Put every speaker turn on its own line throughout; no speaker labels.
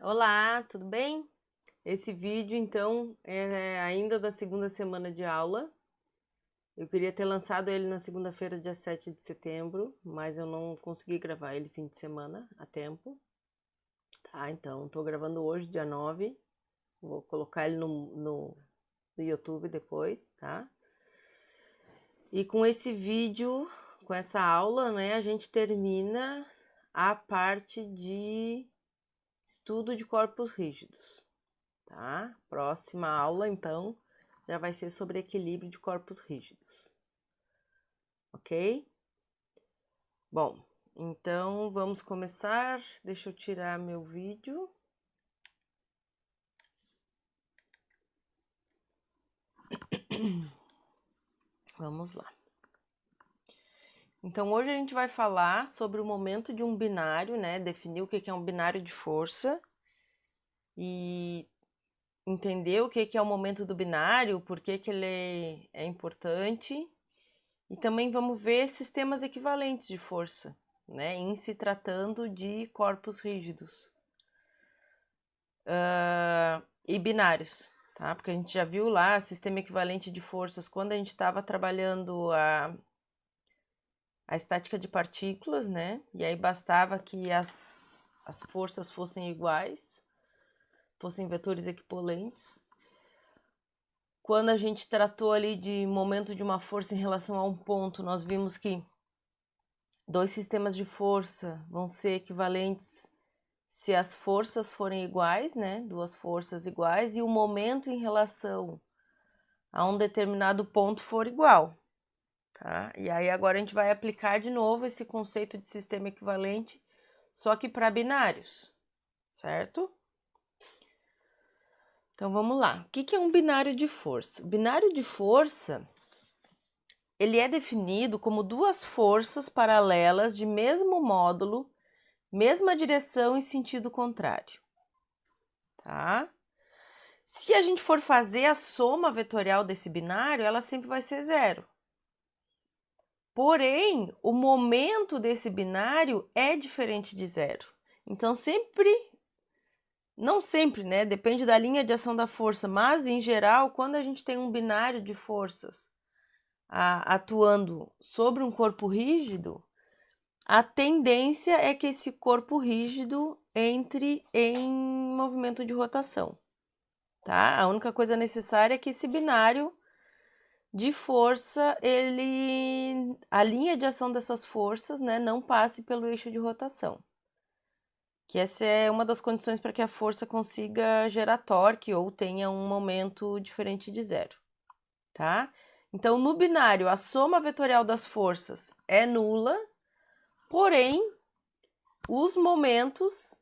Olá, tudo bem? Esse vídeo, então, é ainda da segunda semana de aula. Eu queria ter lançado ele na segunda-feira, dia 7 de setembro, mas eu não consegui gravar ele fim de semana a tempo. Tá, então, tô gravando hoje, dia 9. Vou colocar ele no YouTube depois, tá? E com esse vídeo, com essa aula, né, a gente termina a parte de estudo de corpos rígidos. Tá? Próxima aula, então, já vai ser sobre equilíbrio de corpos rígidos. Ok? Bom, então vamos começar. Deixa eu tirar meu vídeo. Vamos lá. Então, hoje a gente vai falar sobre o momento de um binário, né? Definir o que é um binário de força e entender o que é o momento do binário, por que ele é importante. E também vamos ver sistemas equivalentes de força, né? Em se tratando de corpos rígidos. E binários, tá? Porque a gente já viu lá sistema equivalente de forças quando a gente estava trabalhando a estática de partículas, né? E aí bastava que as forças fossem iguais, fossem vetores equivalentes. Quando a gente tratou ali de momento de uma força em relação a um ponto, nós vimos que dois sistemas de força vão ser equivalentes se as forças forem iguais, né? Duas forças iguais, e o momento em relação a um determinado ponto for igual, tá? E aí agora a gente vai aplicar de novo esse conceito de sistema equivalente, só que para binários, certo? Então vamos lá. O que é um binário de força? O binário de força, ele é definido como duas forças paralelas de mesmo módulo, mesma direção e sentido contrário, tá? Se a gente for fazer a soma vetorial desse binário, ela sempre vai ser zero. Porém, o momento desse binário é diferente de zero. Então, não sempre, né? Depende da linha de ação da força, mas em geral, quando a gente tem um binário de forças atuando sobre um corpo rígido, a tendência é que esse corpo rígido entre em movimento de rotação, tá? A única coisa necessária é que esse binário de força, a linha de ação dessas forças, né, não passe pelo eixo de rotação. Que essa é uma das condições para que a força consiga gerar torque ou tenha um momento diferente de zero, tá? Então, no binário, a soma vetorial das forças é nula, porém, os momentos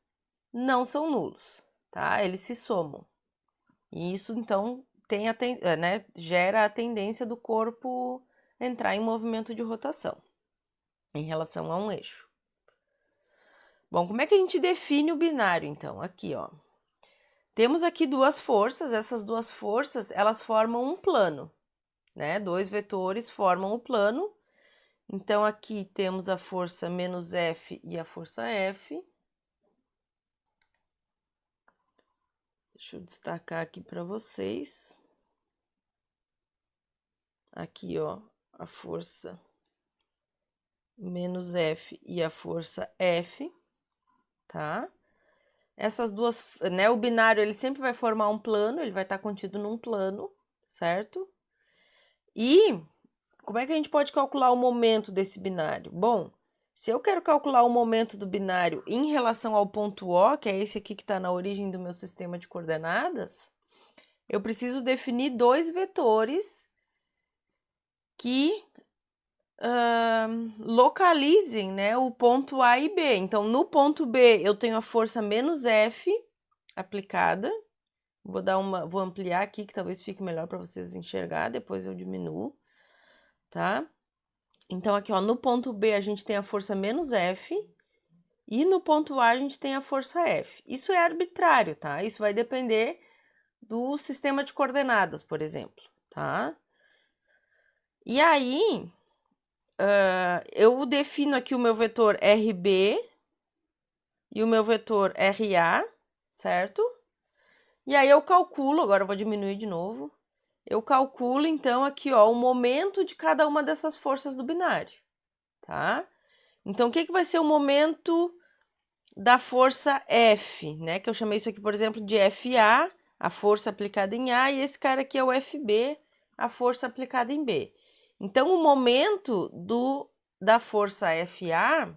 não são nulos, tá? Eles se somam. E isso, então, gera a tendência do corpo entrar em movimento de rotação em relação a um eixo. Bom, como é que a gente define o binário, então? Aqui, ó. Temos aqui duas forças, essas duas forças, elas formam um plano, né? Dois vetores formam o plano. Então, aqui temos a força menos F e a força F. Deixa eu destacar aqui para vocês. Aqui, ó, a força menos F e a força F, tá? Essas duas, né, o binário, ele sempre vai formar um plano, ele vai estar contido num plano, certo? E como é que a gente pode calcular o momento desse binário? Bom, se eu quero calcular o momento do binário em relação ao ponto O, que é esse aqui que está na origem do meu sistema de coordenadas, eu preciso definir dois vetores que localizem, né, o ponto A e B. Então, no ponto B, eu tenho a força menos F aplicada. Vou ampliar aqui, que talvez fique melhor para vocês enxergar, depois eu diminuo, tá? Então, aqui, ó, no ponto B a gente tem a força menos F e no ponto A a gente tem a força F. Isso é arbitrário, tá? Isso vai depender do sistema de coordenadas, por exemplo, tá? E aí, eu defino aqui o meu vetor RB e o meu vetor RA, certo? E aí eu calculo, agora eu vou diminuir de novo. Eu calculo, então, aqui, ó, o momento de cada uma dessas forças do binário, tá? Então, o que vai ser o momento da força F, né? Que eu chamei isso aqui, por exemplo, de FA, a força aplicada em A, e esse cara aqui é o FB, a força aplicada em B. Então, o momento da força FA,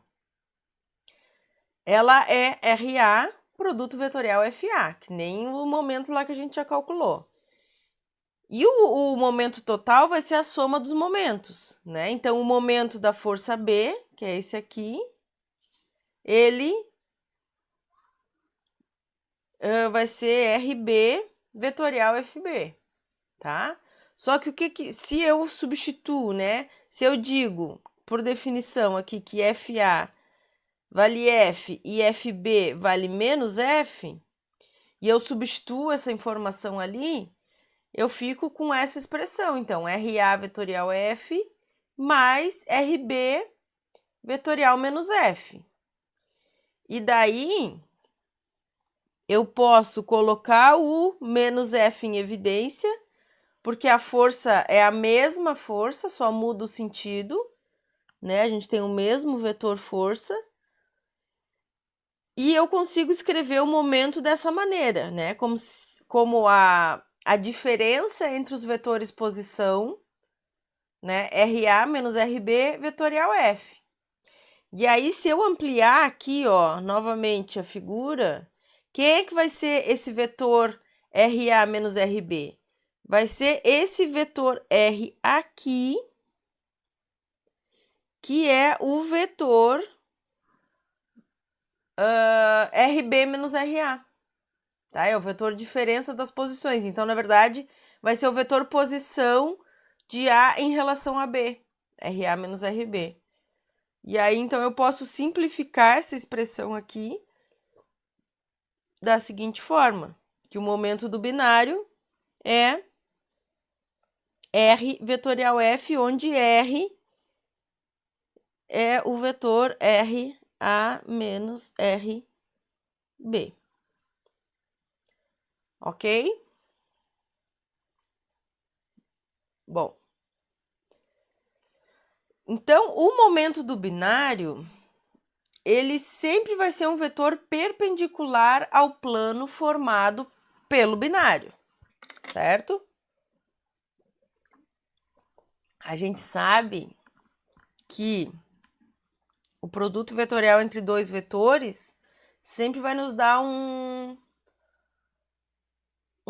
ela é RA, produto vetorial FA, que nem o momento lá que a gente já calculou. E o momento total vai ser a soma dos momentos, né? Então, o momento da força B, que é esse aqui, ele vai ser RB vetorial FB, tá? Só que se eu substituo, né? Se eu digo, por definição aqui, que FA vale F e FB vale menos F, e eu substituo essa informação ali, eu fico com essa expressão. Então, RA vetorial F mais RB vetorial menos F. E daí, eu posso colocar o menos F em evidência, porque a força é a mesma força, só muda o sentido, né? A gente tem o mesmo vetor força. E eu consigo escrever o momento dessa maneira, né? Como a diferença entre os vetores posição, né? RA menos RB vetorial F. E aí, se eu ampliar aqui, ó, novamente a figura, quem é que vai ser esse vetor RA menos RB? Vai ser esse vetor R aqui, que é o vetor RB menos RA. Tá? É o vetor diferença das posições. Então, na verdade, vai ser o vetor posição de A em relação a B. RA menos RB. E aí, então, eu posso simplificar essa expressão aqui da seguinte forma, que o momento do binário é R vetorial F, onde R é o vetor RA menos RB. Ok? Bom. Então, o momento do binário, ele sempre vai ser um vetor perpendicular ao plano formado pelo binário, certo? A gente sabe que o produto vetorial entre dois vetores sempre vai nos dar um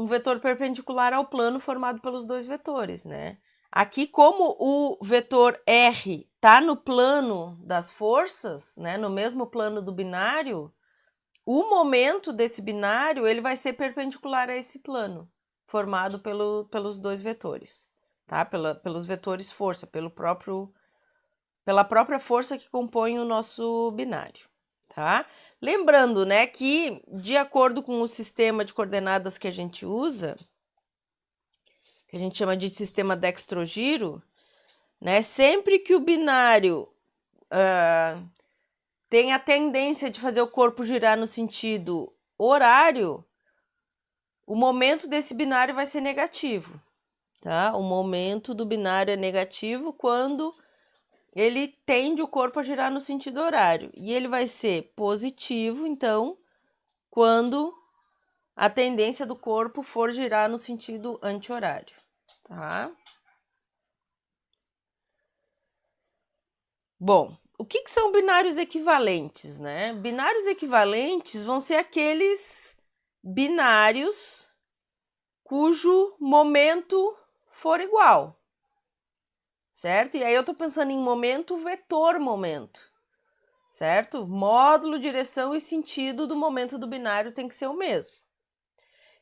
vetor perpendicular ao plano formado pelos dois vetores, né? Aqui, como o vetor R está no plano das forças, né, no mesmo plano do binário, o momento desse binário ele vai ser perpendicular a esse plano, formado pelos dois vetores, tá? Pelos vetores força, pela própria força que compõe o nosso binário, tá? Lembrando, né, que de acordo com o sistema de coordenadas que a gente usa, que a gente chama de sistema dextrogiro, né, sempre que o binário tem a tendência de fazer o corpo girar no sentido horário, o momento desse binário vai ser negativo, tá? O momento do binário é negativo quando ele tende o corpo a girar no sentido horário. E ele vai ser positivo, então, quando a tendência do corpo for girar no sentido anti-horário, tá? Bom, o que são binários equivalentes, né? Binários equivalentes vão ser aqueles binários cujo momento for igual, certo? E aí eu tô pensando em momento, vetor momento, certo? Módulo, direção e sentido do momento do binário tem que ser o mesmo.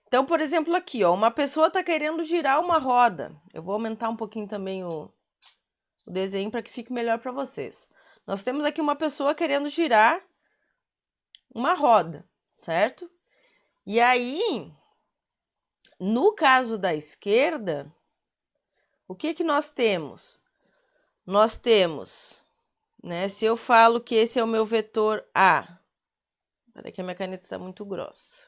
Então, por exemplo, aqui, ó, uma pessoa tá querendo girar uma roda. Eu vou aumentar um pouquinho também o desenho para que fique melhor para vocês. Nós temos aqui uma pessoa querendo girar uma roda, certo? E aí, no caso da esquerda, o que nós temos? Nós temos, né, se eu falo que esse é o meu vetor A, peraí que a minha caneta está muito grossa.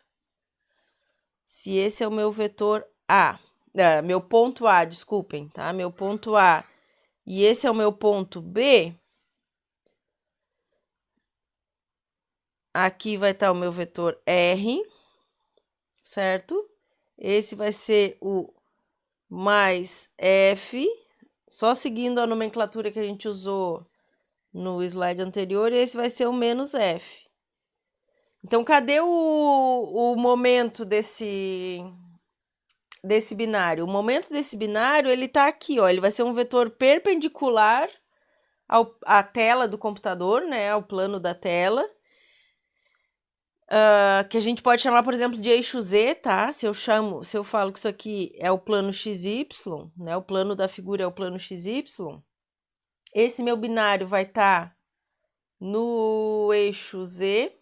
se esse é o meu vetor A, meu ponto A, desculpem, tá? Meu ponto A e esse é o meu ponto B, aqui vai estar o meu vetor R, certo? Esse vai ser o mais F, só seguindo a nomenclatura que a gente usou no slide anterior, e esse vai ser o menos F. Então, cadê o momento desse binário? O momento desse binário, ele tá aqui, ó, ele vai ser um vetor perpendicular à tela do computador, né, ao plano da tela, que a gente pode chamar, por exemplo, de eixo Z, tá? Se eu falo que isso aqui é o plano XY, né, o plano da figura é o plano XY, esse meu binário vai estar no eixo Z,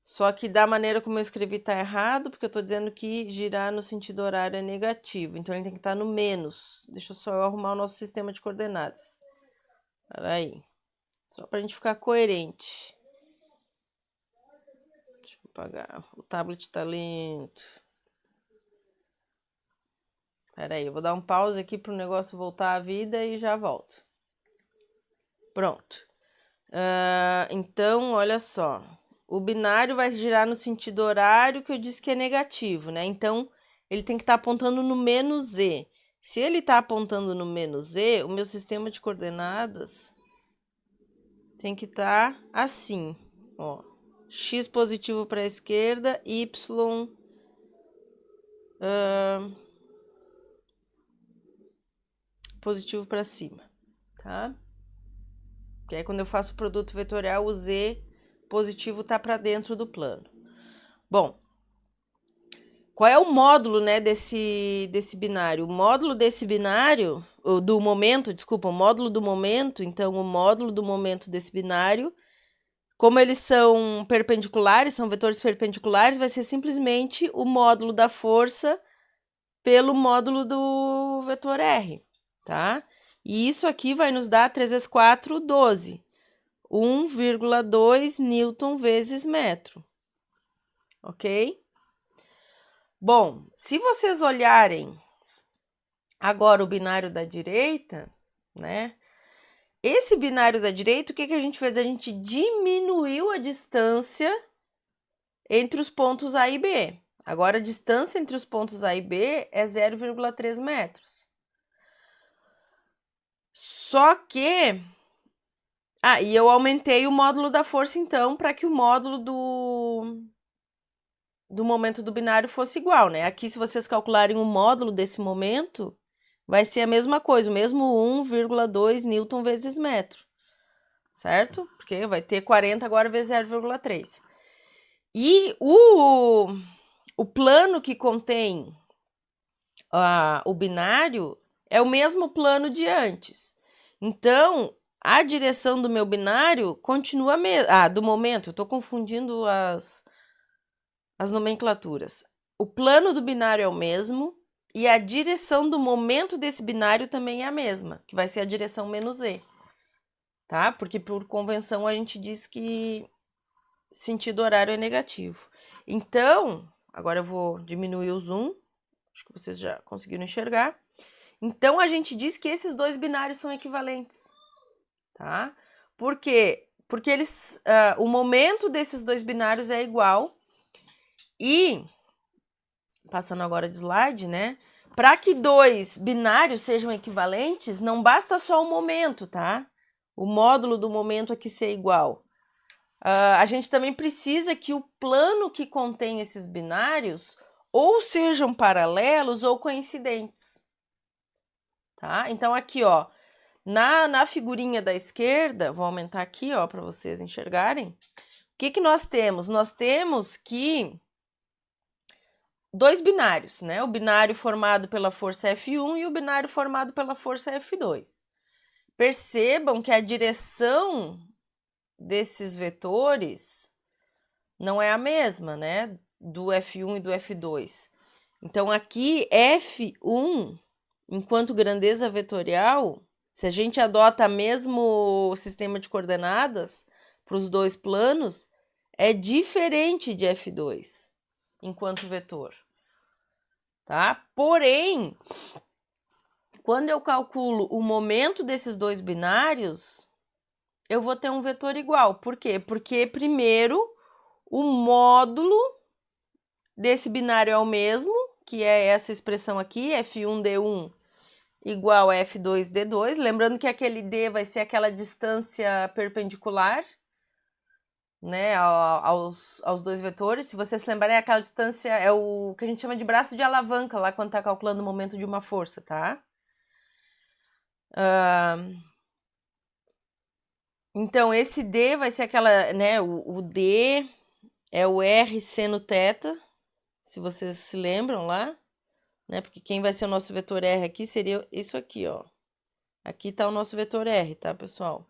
só que da maneira como eu escrevi tá errado, porque eu tô dizendo que girar no sentido horário é negativo. Então, ele tem que estar no menos. Deixa eu só arrumar o nosso sistema de coordenadas. Peraí. Só pra gente ficar coerente. Deixa eu apagar. O tablet tá lento. Peraí, eu vou dar um pause aqui pro negócio voltar à vida e já volto. Pronto. Então, olha só. O binário vai girar no sentido horário que eu disse que é negativo, né? Então, ele tem que estar apontando no menos Z. Se ele está apontando no menos Z, o meu sistema de coordenadas tem que estar assim, ó. X positivo para a esquerda, Y positivo para cima, tá? Que aí quando eu faço o produto vetorial, o Z positivo tá para dentro do plano. Bom, qual é o módulo, né, desse binário? O módulo desse binário, do momento, desculpa, o módulo do momento, então o módulo do momento desse binário, como eles são perpendiculares, são vetores perpendiculares, vai ser simplesmente o módulo da força pelo módulo do vetor R, tá? E isso aqui vai nos dar 3 vezes 4, 12. 1,2 newton vezes metro. Ok? Bom, se vocês olharem agora o binário da direita, né? Esse binário da direita, o que a gente fez? A gente diminuiu a distância entre os pontos A e B. Agora, a distância entre os pontos A e B é 0,3 metros. Só que... e eu aumentei o módulo da força, então, para que o módulo do momento do binário fosse igual, né? Aqui, se vocês calcularem o módulo desse momento, vai ser a mesma coisa, o mesmo 1,2 newton vezes metro, certo? Porque vai ter 40 agora vezes 0,3. E o plano que contém o binário é o mesmo plano de antes. Então, a direção do meu binário continua a mesma. Do momento, eu estou confundindo as nomenclaturas. O plano do binário é o mesmo e a direção do momento desse binário também é a mesma, que vai ser a direção menos Z, tá? Porque por convenção a gente diz que sentido horário é negativo. Então, agora eu vou diminuir o zoom, acho que vocês já conseguiram enxergar. Então, a gente diz que esses dois binários são equivalentes, tá? Por quê? Porque eles, o momento desses dois binários é igual. E, passando agora de slide, né? Para que dois binários sejam equivalentes, não basta só o momento, tá? O módulo do momento aqui ser igual. A gente também precisa que o plano que contém esses binários ou sejam paralelos ou coincidentes, tá? Então, aqui, ó, na figurinha da esquerda, vou aumentar aqui, ó, para vocês enxergarem. O que nós temos? Nós temos que dois binários, né? O binário formado pela força F1 e o binário formado pela força F2. Percebam que a direção desses vetores não é a mesma, né? Do F1 e do F2. Então, aqui, F1, enquanto grandeza vetorial, se a gente adota o mesmo sistema de coordenadas para os dois planos, é diferente de F2. enquanto vetor, tá? Porém, quando eu calculo o momento desses dois binários, eu vou ter um vetor igual. Por quê? Porque primeiro o módulo desse binário é o mesmo, que é essa expressão aqui, F1D1 igual a F2D2. Lembrando que aquele D vai ser aquela distância perpendicular, né, aos dois vetores. Se vocês se lembrarem, aquela distância é o que a gente chama de braço de alavanca, lá quando está calculando o momento de uma força, tá? Então, esse D vai ser aquela, né, o D é o R seno θ, se vocês se lembram lá, né, porque quem vai ser o nosso vetor R aqui seria isso aqui, ó. Aqui está o nosso vetor R, tá, pessoal?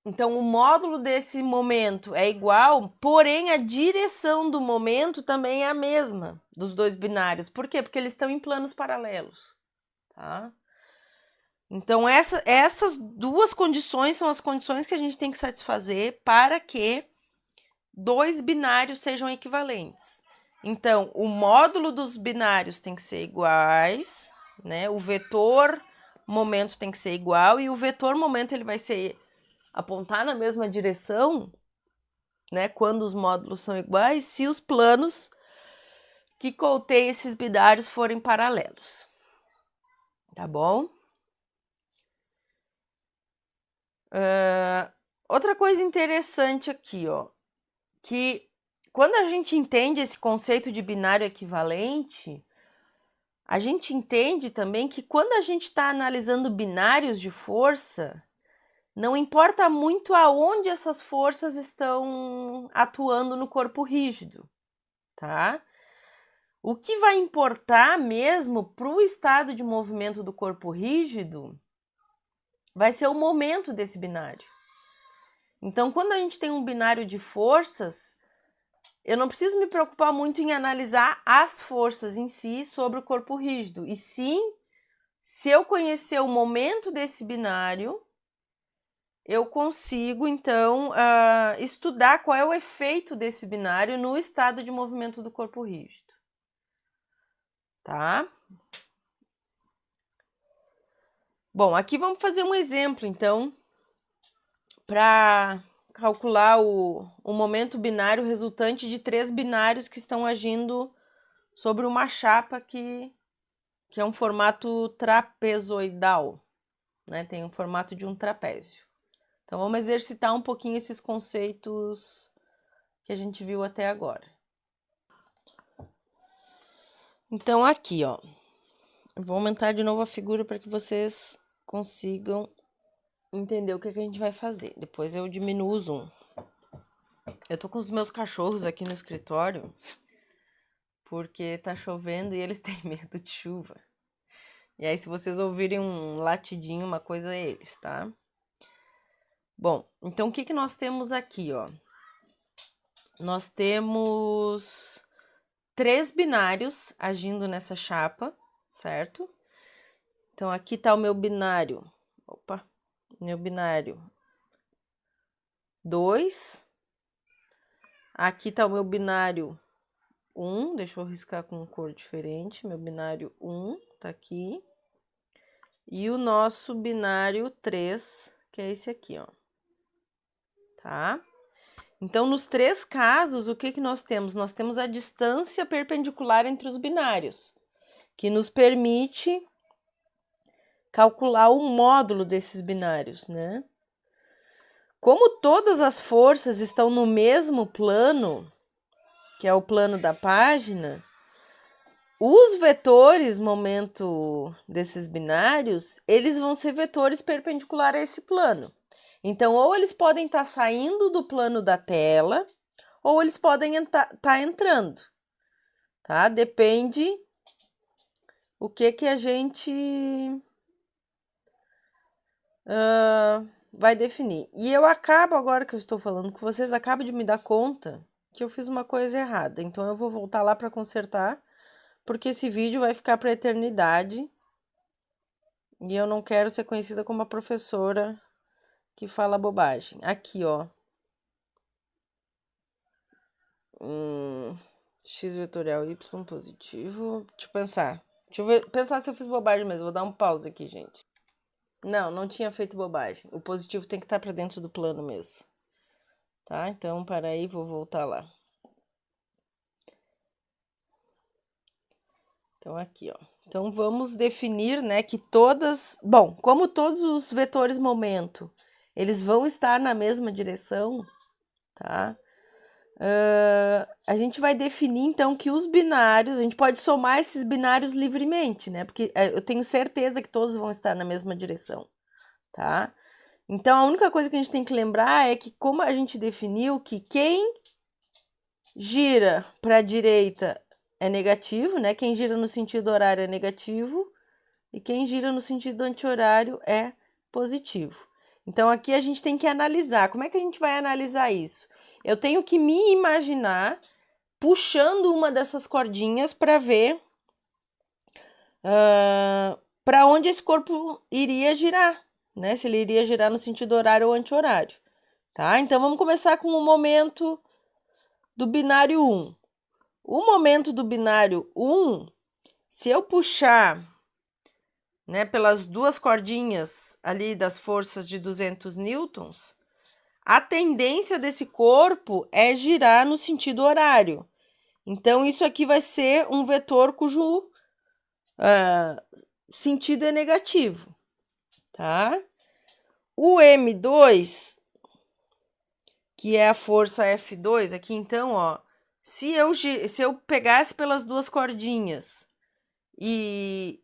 Então, o módulo desse momento é igual, porém a direção do momento também é a mesma dos dois binários. Por quê? Porque eles estão em planos paralelos, tá? Então, essas duas condições são as condições que a gente tem que satisfazer para que dois binários sejam equivalentes. Então, o módulo dos binários tem que ser iguais, né? O vetor momento tem que ser igual e o vetor momento ele vai ser apontar na mesma direção, né? Quando os módulos são iguais, se os planos que contêm esses binários forem paralelos. Tá bom? Outra coisa interessante aqui, ó, que quando a gente entende esse conceito de binário equivalente, a gente entende também que quando a gente está analisando binários de força, não importa muito aonde essas forças estão atuando no corpo rígido, tá? O que vai importar mesmo para o estado de movimento do corpo rígido vai ser o momento desse binário. Então, quando a gente tem um binário de forças, eu não preciso me preocupar muito em analisar as forças em si sobre o corpo rígido, e sim, se eu conhecer o momento desse binário, eu consigo, então, estudar qual é o efeito desse binário no estado de movimento do corpo rígido. Tá? Bom, aqui vamos fazer um exemplo, então, para calcular o momento binário resultante de três binários que estão agindo sobre uma chapa que é um formato trapezoidal, né? Tem um formato de um trapézio. Então, vamos exercitar um pouquinho esses conceitos que a gente viu até agora. Então, aqui, ó, eu vou aumentar de novo a figura para que vocês consigam entender o que a gente vai fazer. Depois eu diminuo o zoom. Eu tô com os meus cachorros aqui no escritório porque tá chovendo e eles têm medo de chuva. E aí, se vocês ouvirem um latidinho, uma coisa é eles, tá? Bom, então o que nós temos aqui, ó? Nós temos três binários agindo nessa chapa, certo? Então, aqui tá o meu binário. Opa! Meu binário 2. Aqui tá o meu binário 1. Deixa eu riscar com cor diferente. Meu binário 1 tá aqui. E o nosso binário 3, que é esse aqui, ó. Tá? Então, nos três casos, o que nós temos? Nós temos a distância perpendicular entre os binários, que nos permite calcular o módulo desses binários, né? Como todas as forças estão no mesmo plano, que é o plano da página, os vetores momento desses binários, eles vão ser vetores perpendiculares a esse plano. Então, ou eles podem estar saindo do plano da tela, ou eles podem estar entrando, tá? Depende o que a gente vai definir. E eu acabo, agora que eu estou falando com vocês, acabo de me dar conta que eu fiz uma coisa errada. Então, eu vou voltar lá para consertar, porque esse vídeo vai ficar para a eternidade. E eu não quero ser conhecida como a professora que fala bobagem. Aqui, ó. X vetorial y positivo. Deixa eu pensar. Pensar se eu fiz bobagem mesmo. Vou dar um pause aqui, gente. Não tinha feito bobagem. O positivo tem que estar para dentro do plano mesmo. Tá? Então, para aí, vou voltar lá. Então, aqui, ó. Então, vamos definir, né, que todas... Bom, como todos os vetores momento, eles vão estar na mesma direção, tá? A gente vai definir, então, que os binários... A gente pode somar esses binários livremente, né? Porque eu tenho certeza que todos vão estar na mesma direção, tá? Então, a única coisa que a gente tem que lembrar é que, como a gente definiu que quem gira para a direita é negativo, né? Quem gira no sentido horário é negativo e quem gira no sentido anti-horário é positivo. Então, aqui a gente tem que analisar. Como é que a gente vai analisar isso? Eu tenho que me imaginar puxando uma dessas cordinhas para ver para onde esse corpo iria girar, né? Se ele iria girar no sentido horário ou anti-horário, tá? Então, vamos começar com o momento do binário 1. O momento do binário 1, se eu puxar, né, pelas duas cordinhas ali das forças de 200 newtons, a tendência desse corpo é girar no sentido horário. Então, isso aqui vai ser um vetor cujo sentido é negativo, tá? O M2, que é a força F2, aqui então, ó, se eu pegasse pelas duas cordinhas e,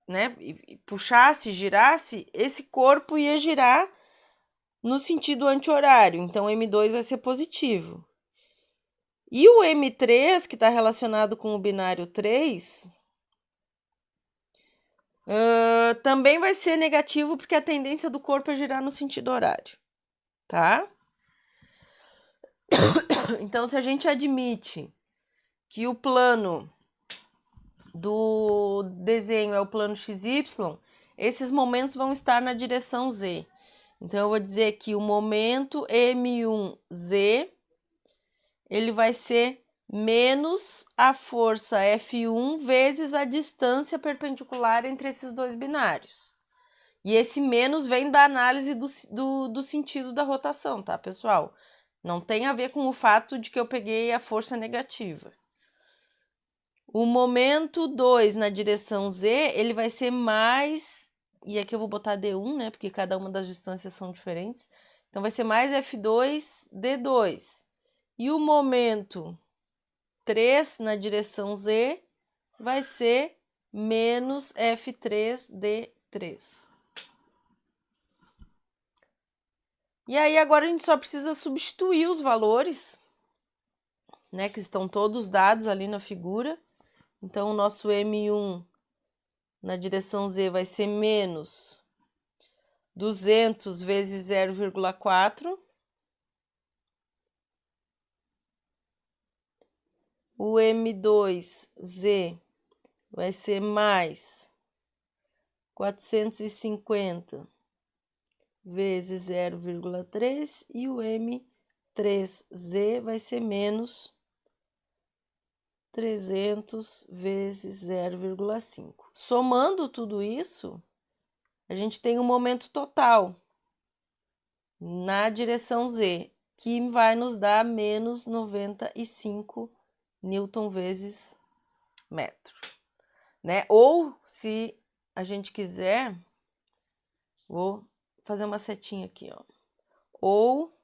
né, e puxasse, girasse, esse corpo ia girar no sentido anti-horário, então M2 vai ser positivo. E o M3, que está relacionado com o binário 3, também vai ser negativo, porque a tendência do corpo é girar no sentido horário, tá? Então, se a gente admite que o plano do desenho é o plano XY, esses momentos vão estar na direção Z. Então, eu vou dizer que o momento M1Z, ele vai ser menos a força F1 vezes a distância perpendicular entre esses dois binários. E esse menos vem da análise do sentido da rotação, tá, pessoal? Não tem a ver com o fato de que eu peguei a força negativa. O momento 2 na direção Z, ele vai ser mais... E aqui eu vou botar D1, né? Porque cada uma das distâncias são diferentes. Então, vai ser mais F2, D2. E o momento 3 na direção Z vai ser menos F3, D3. E aí, agora a gente só precisa substituir os valores, né? Que estão todos dados ali na figura. Então, o nosso M1 na direção Z vai ser menos 200 vezes 0,4. O M2Z vai ser mais 450 vezes 0,3 e o M3Z vai ser menos 300 vezes 0,5. Somando tudo isso, a gente tem um momento total na direção Z, que vai nos dar menos 95 newton vezes metro, né? Ou, se a gente quiser, vou fazer uma setinha aqui, ó. Ou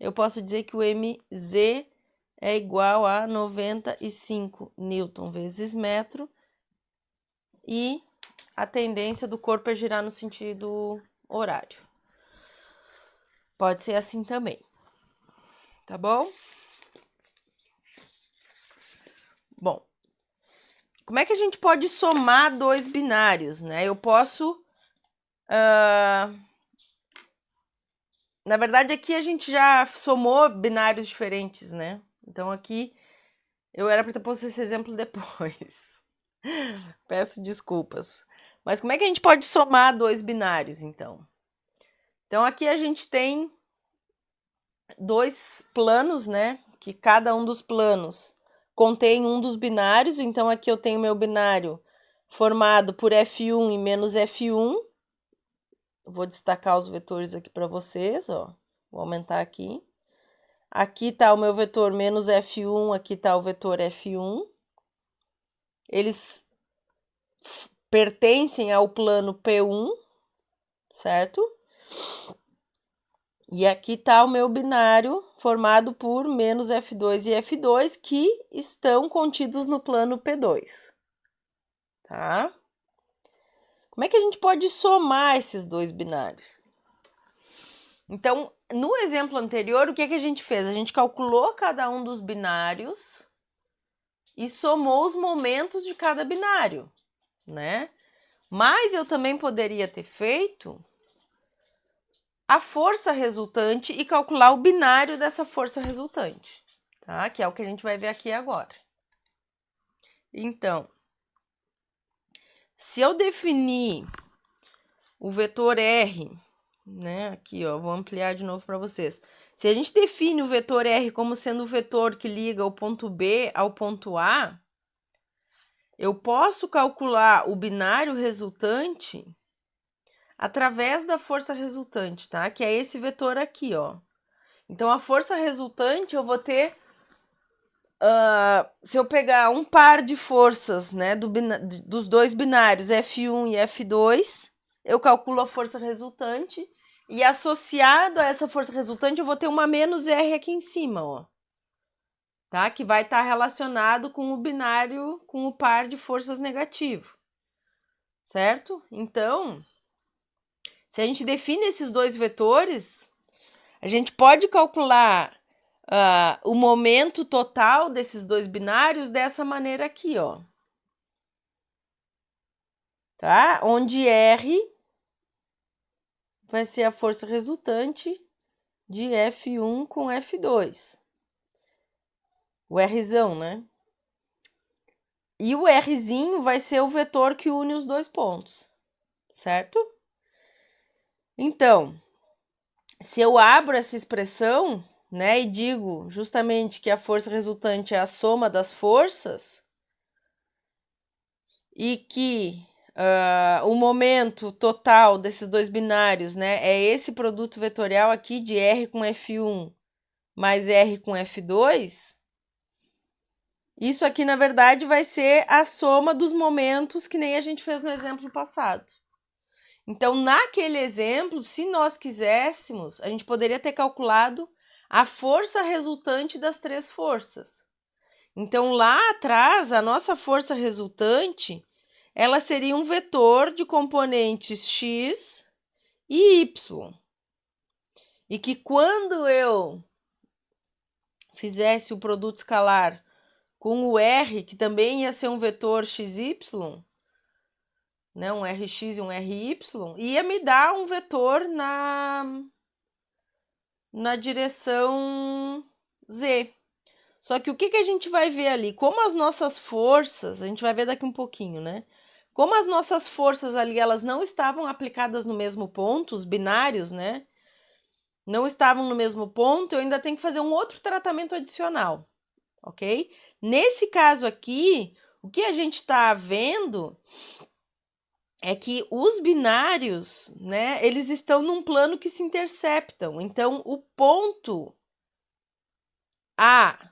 eu posso dizer que o MZ é igual a 95 newton vezes metro e a tendência do corpo é girar no sentido horário. Pode ser assim também, tá bom? Bom, como é que a gente pode somar dois binários, né? Eu posso... Na verdade, aqui a gente já somou binários diferentes, né? Então, aqui eu era para ter posto esse exemplo depois. Peço desculpas. Mas como é que a gente pode somar dois binários, então? Então, aqui a gente tem dois planos, né? que cada um dos planos contém um dos binários. Então, aqui eu tenho meu binário formado por F1 e menos F1. Vou destacar os vetores aqui para vocês, ó. Vou aumentar aqui. Aqui está o meu vetor menos F1, aqui está o vetor F1. Eles pertencem ao plano P1, certo? E aqui está o meu binário formado por menos F2 e F2, que estão contidos no plano P2, tá? Como é que a gente pode somar esses dois binários? Então, no exemplo anterior, o que a gente fez? A gente calculou cada um dos binários e somou os momentos de cada binário, né? Mas eu também poderia ter feito a força resultante e calcular o binário dessa força resultante, tá? Que é o que a gente vai ver aqui agora. Então, se eu definir o vetor R, né? Aqui, ó, vou ampliar de novo para vocês. Se a gente define o vetor R como sendo o vetor que liga o ponto B ao ponto A, eu posso calcular o binário resultante através da força resultante, tá? Que é esse vetor aqui, ó. Então, a força resultante eu vou ter... se eu pegar um par de forças, né, dos dois binários F1 e F2, eu calculo a força resultante e associado a essa força resultante eu vou ter uma menos R aqui em cima, ó. Tá? Que vai estar relacionado com o binário, com o par de forças negativo, certo? Então, se a gente define esses dois vetores, a gente pode calcular o momento total desses dois binários dessa maneira aqui, ó. Tá? Onde R vai ser a força resultante de F1 com F2. O Rzão, né? E o Rzinho vai ser o vetor que une os dois pontos, certo? Então, se eu abro essa expressão, né, e digo justamente que a força resultante é a soma das forças e que o momento total desses dois binários, né, é esse produto vetorial aqui de R com F1 mais R com F2, isso aqui, na verdade, vai ser a soma dos momentos que nem a gente fez no exemplo passado. Então, naquele exemplo, se nós quiséssemos, a gente poderia ter calculado a força resultante das três forças. Então, lá atrás, a nossa força resultante, ela seria um vetor de componentes x e y. E que quando eu fizesse o produto escalar com o R, que também ia ser um vetor xy, né, um Rx e um Ry, ia me dar um vetor na direção Z. Só que o que a gente vai ver ali? Como as nossas forças, a gente vai ver daqui um pouquinho, né? Como as nossas forças ali, elas não estavam aplicadas no mesmo ponto, os binários, né? Não estavam no mesmo ponto, eu ainda tenho que fazer um outro tratamento adicional, ok? Nesse caso aqui, o que a gente está vendo é que os binários, né, eles estão num plano que se interceptam. Então, o ponto A,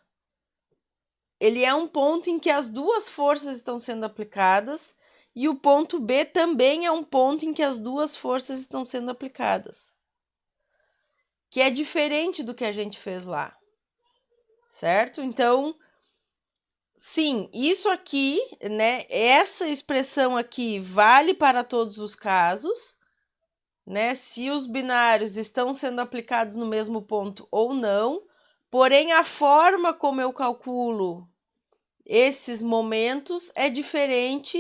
ele é um ponto em que as duas forças estão sendo aplicadas, e o ponto B também é um ponto em que as duas forças estão sendo aplicadas. Que é diferente do que a gente fez lá, certo? Então, sim, isso aqui, né, essa expressão aqui vale para todos os casos, né, se os binários estão sendo aplicados no mesmo ponto ou não, porém a forma como eu calculo esses momentos é diferente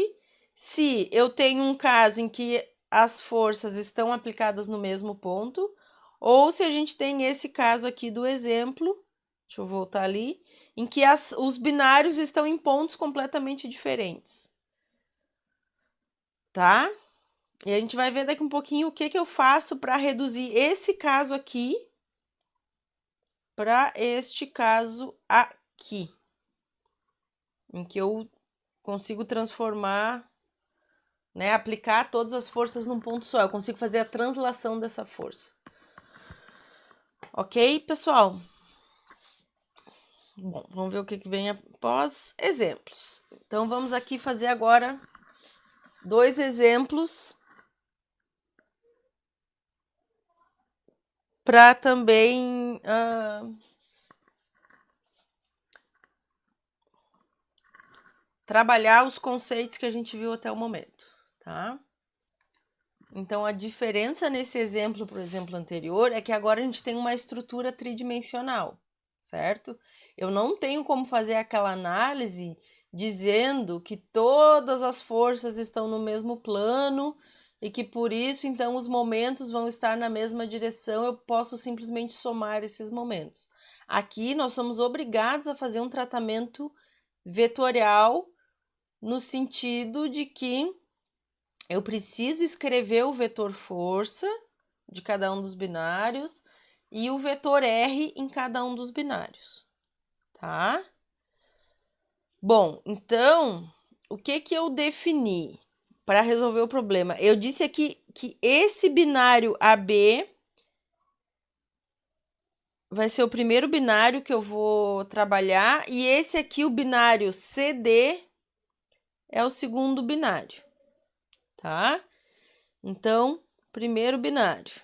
se eu tenho um caso em que as forças estão aplicadas no mesmo ponto, ou se a gente tem esse caso aqui do exemplo, deixa eu voltar ali, em que os binários estão em pontos completamente diferentes, tá? E a gente vai ver daqui um pouquinho o que eu faço para reduzir esse caso aqui para este caso aqui, em que eu consigo transformar, né, aplicar todas as forças num ponto só. Eu consigo fazer a translação dessa força. Ok, pessoal? Bom, vamos ver o que vem após exemplos. Então, vamos aqui fazer agora 2 exemplos para também trabalhar os conceitos que a gente viu até o momento, tá? Então, a diferença nesse exemplo para o exemplo anterior é que agora a gente tem uma estrutura tridimensional, certo? Eu não tenho como fazer aquela análise dizendo que todas as forças estão no mesmo plano e que por isso, então, os momentos vão estar na mesma direção. Eu posso simplesmente somar esses momentos. Aqui, nós somos obrigados a fazer um tratamento vetorial no sentido de que eu preciso escrever o vetor força de cada um dos binários e o vetor R em cada um dos binários, tá? Bom, então, o que eu defini para resolver o problema? Eu disse aqui que esse binário AB vai ser o primeiro binário que eu vou trabalhar e esse aqui, o binário CD, é o segundo binário, tá? Então, primeiro binário.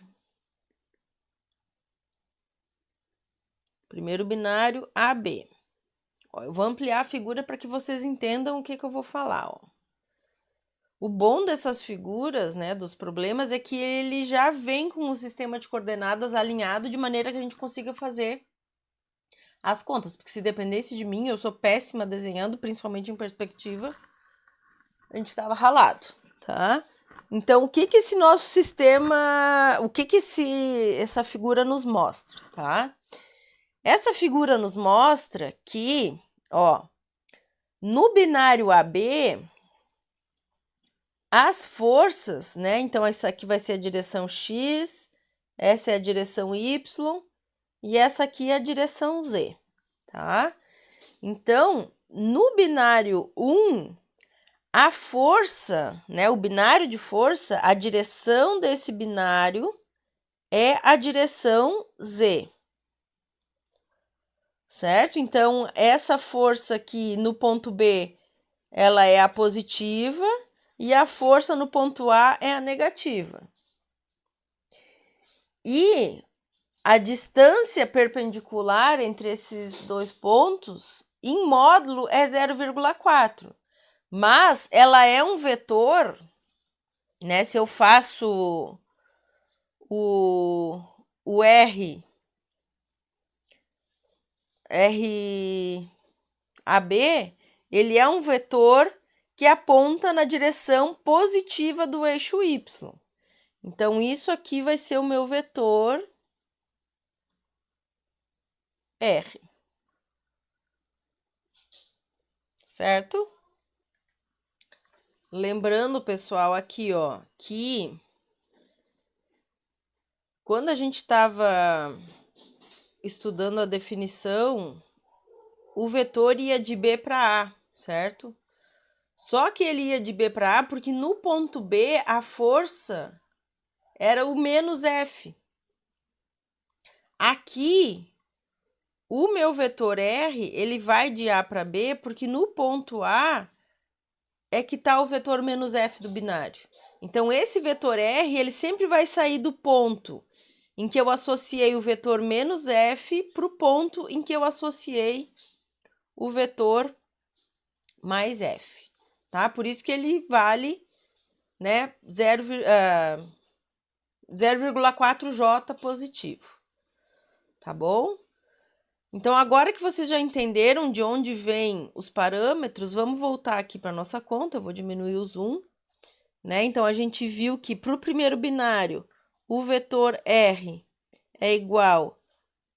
Primeiro binário AB. Ó, eu vou ampliar a figura para que vocês entendam o que eu vou falar. Ó. O bom dessas figuras, né, dos problemas, é que ele já vem com o sistema de coordenadas alinhado de maneira que a gente consiga fazer as contas. Porque se dependesse de mim, eu sou péssima desenhando, principalmente em perspectiva, a gente estava ralado, tá? Então, o que esse nosso sistema, o que essa figura nos mostra, tá? Essa figura nos mostra que, ó, no binário AB, as forças, né? Então, essa aqui vai ser a direção X, essa é a direção Y e essa aqui é a direção Z, tá? Então, no binário 1, a força, né? O binário de força, a direção desse binário é a direção Z. Certo? Então, essa força aqui no ponto B, ela é a positiva e a força no ponto A é a negativa. E a distância perpendicular entre esses dois pontos, em módulo, é 0,4. Mas ela é um vetor, né? Se eu faço o RAB, ele é um vetor que aponta na direção positiva do eixo Y. Então, isso aqui vai ser o meu vetor R. Certo? Lembrando, pessoal, aqui, ó, que quando a gente estava estudando a definição, o vetor ia de B para A, certo? Só que ele ia de B para A porque no ponto B a força era o menos F. Aqui, o meu vetor R, ele vai de A para B porque no ponto A é que está o vetor menos F do binário. Então, esse vetor R, ele sempre vai sair do ponto em que eu associei o vetor menos F para o ponto em que eu associei o vetor mais F, tá? Por isso que ele vale, né, 0,4J positivo, tá bom? Então, agora que vocês já entenderam de onde vêm os parâmetros, vamos voltar aqui para a nossa conta, eu vou diminuir o zoom, né? Então, a gente viu que para o primeiro binário, o vetor R é igual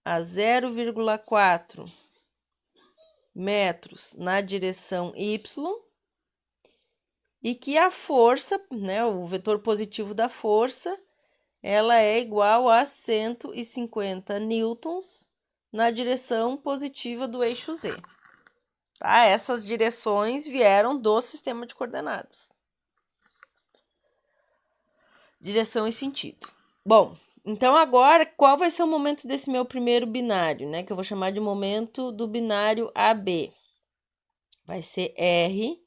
a 0,4 metros na direção Y e que a força, né, o vetor positivo da força, ela é igual a 150 newtons na direção positiva do eixo Z. Tá? Essas direções vieram do sistema de coordenadas. Direção e sentido. Bom, então agora, qual vai ser o momento desse meu primeiro binário, né? Que eu vou chamar de momento do binário AB. Vai ser R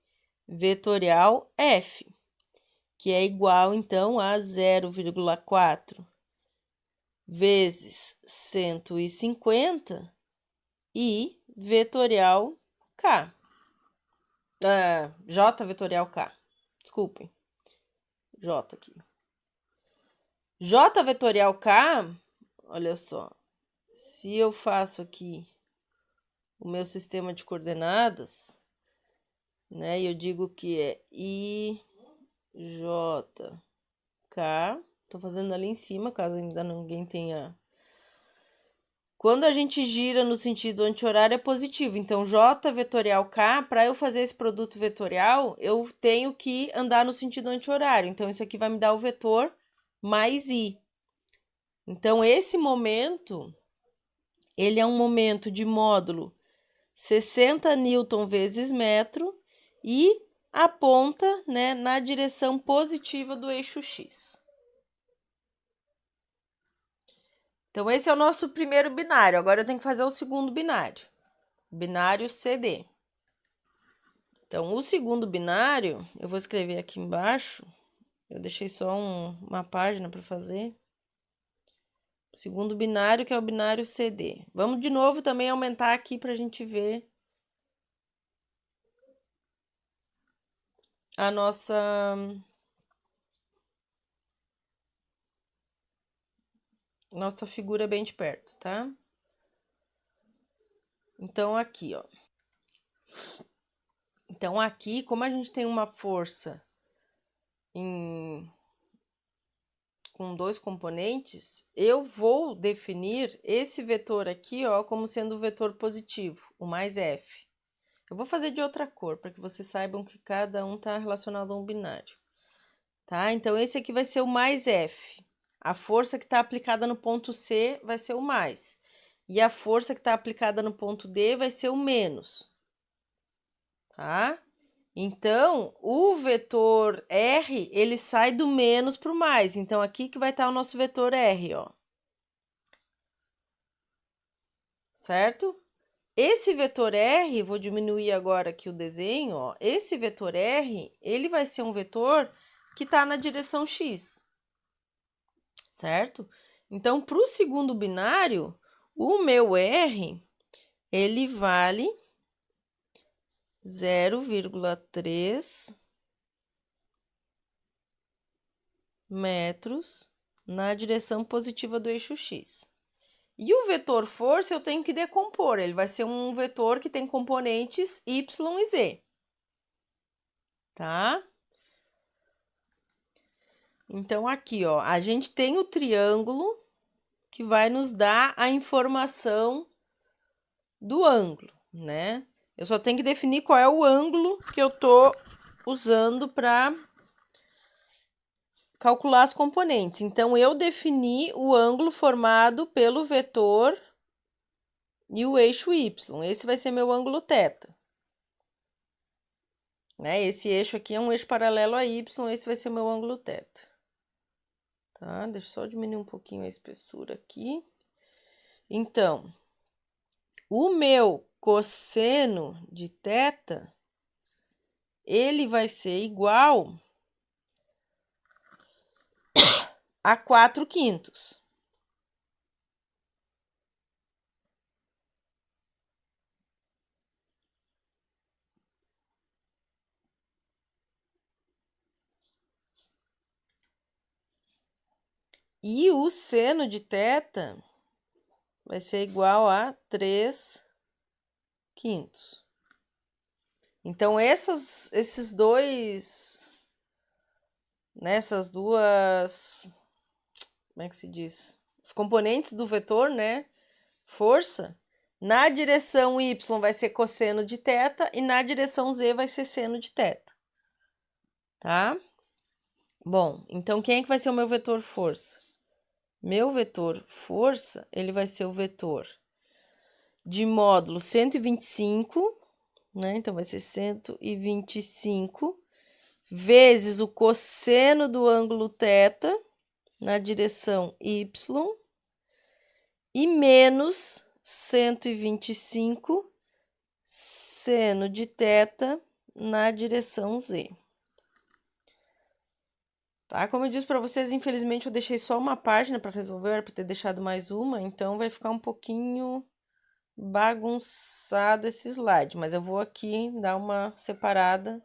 vetorial F, que é igual, então, a 0,4 vezes 150 e vetorial K. J vetorial K. Desculpem. J aqui. J vetorial K, olha só. Se eu faço aqui o meu sistema de coordenadas, né? E eu digo que é IJK. Tô fazendo ali em cima, caso ainda ninguém tenha. Quando a gente gira no sentido anti-horário é positivo. Então, J vetorial K, para eu fazer esse produto vetorial, eu tenho que andar no sentido anti-horário. Então, isso aqui vai me dar o vetor mais I. Então, esse momento, ele é um momento de módulo 60 newton vezes metro e aponta, né, na direção positiva do eixo X. Então, esse é o nosso primeiro binário. Agora eu tenho que fazer o segundo binário. Binário CD. Então, o segundo binário, eu vou escrever aqui embaixo. Eu deixei só uma página para fazer. O segundo binário, que é o binário CD. Vamos de novo também aumentar aqui para a gente ver a nossa figura bem de perto, tá? Então, aqui, ó. Então, aqui, como a gente tem uma força com dois componentes, eu vou definir esse vetor aqui, ó, como sendo o vetor positivo, o mais F. Eu vou fazer de outra cor, para que vocês saibam que cada um está relacionado a um binário. Tá? Então, esse aqui vai ser o mais F. A força que está aplicada no ponto C vai ser o mais. E a força que está aplicada no ponto D vai ser o menos. Tá? Então, o vetor R, ele sai do menos para o mais. Então, aqui que vai estar o nosso vetor R, ó. Certo? Esse vetor R, vou diminuir agora aqui o desenho, ó. Esse vetor R, ele vai ser um vetor que está na direção X. Certo? Então, para o segundo binário, o meu R, ele vale 0,3 metros na direção positiva do eixo X. E o vetor força eu tenho que decompor, ele vai ser um vetor que tem componentes Y e Z. Tá? Então, aqui, ó, a gente tem o triângulo que vai nos dar a informação do ângulo, né? Eu só tenho que definir qual é o ângulo que eu tô usando para calcular as componentes. Então, eu defini o ângulo formado pelo vetor e o eixo Y. Esse vai ser meu ângulo θ. Né? Esse eixo aqui é um eixo paralelo a Y, esse vai ser o meu ângulo θ. Tá? Deixa eu só diminuir um pouquinho a espessura aqui. Então, o meu cosseno de θ, ele vai ser igual a 4/5. E o seno de θ vai ser igual a 3/5. Então, esses dois, nessas duas, como é que se diz? Os componentes do vetor, né? Força, na direção Y vai ser cosseno de θ e na direção Z vai ser seno de θ. Tá? Bom, então quem é que vai ser o meu vetor força? Meu vetor força, ele vai ser o vetor de módulo 125, né? Então, vai ser 125 vezes o cosseno do ângulo θ na direção y e menos 125 seno de θ na direção z. Tá? Como eu disse para vocês, infelizmente eu deixei só uma página para resolver, era para ter deixado mais uma, então vai ficar um pouquinho bagunçado esse slide, mas eu vou aqui dar uma separada.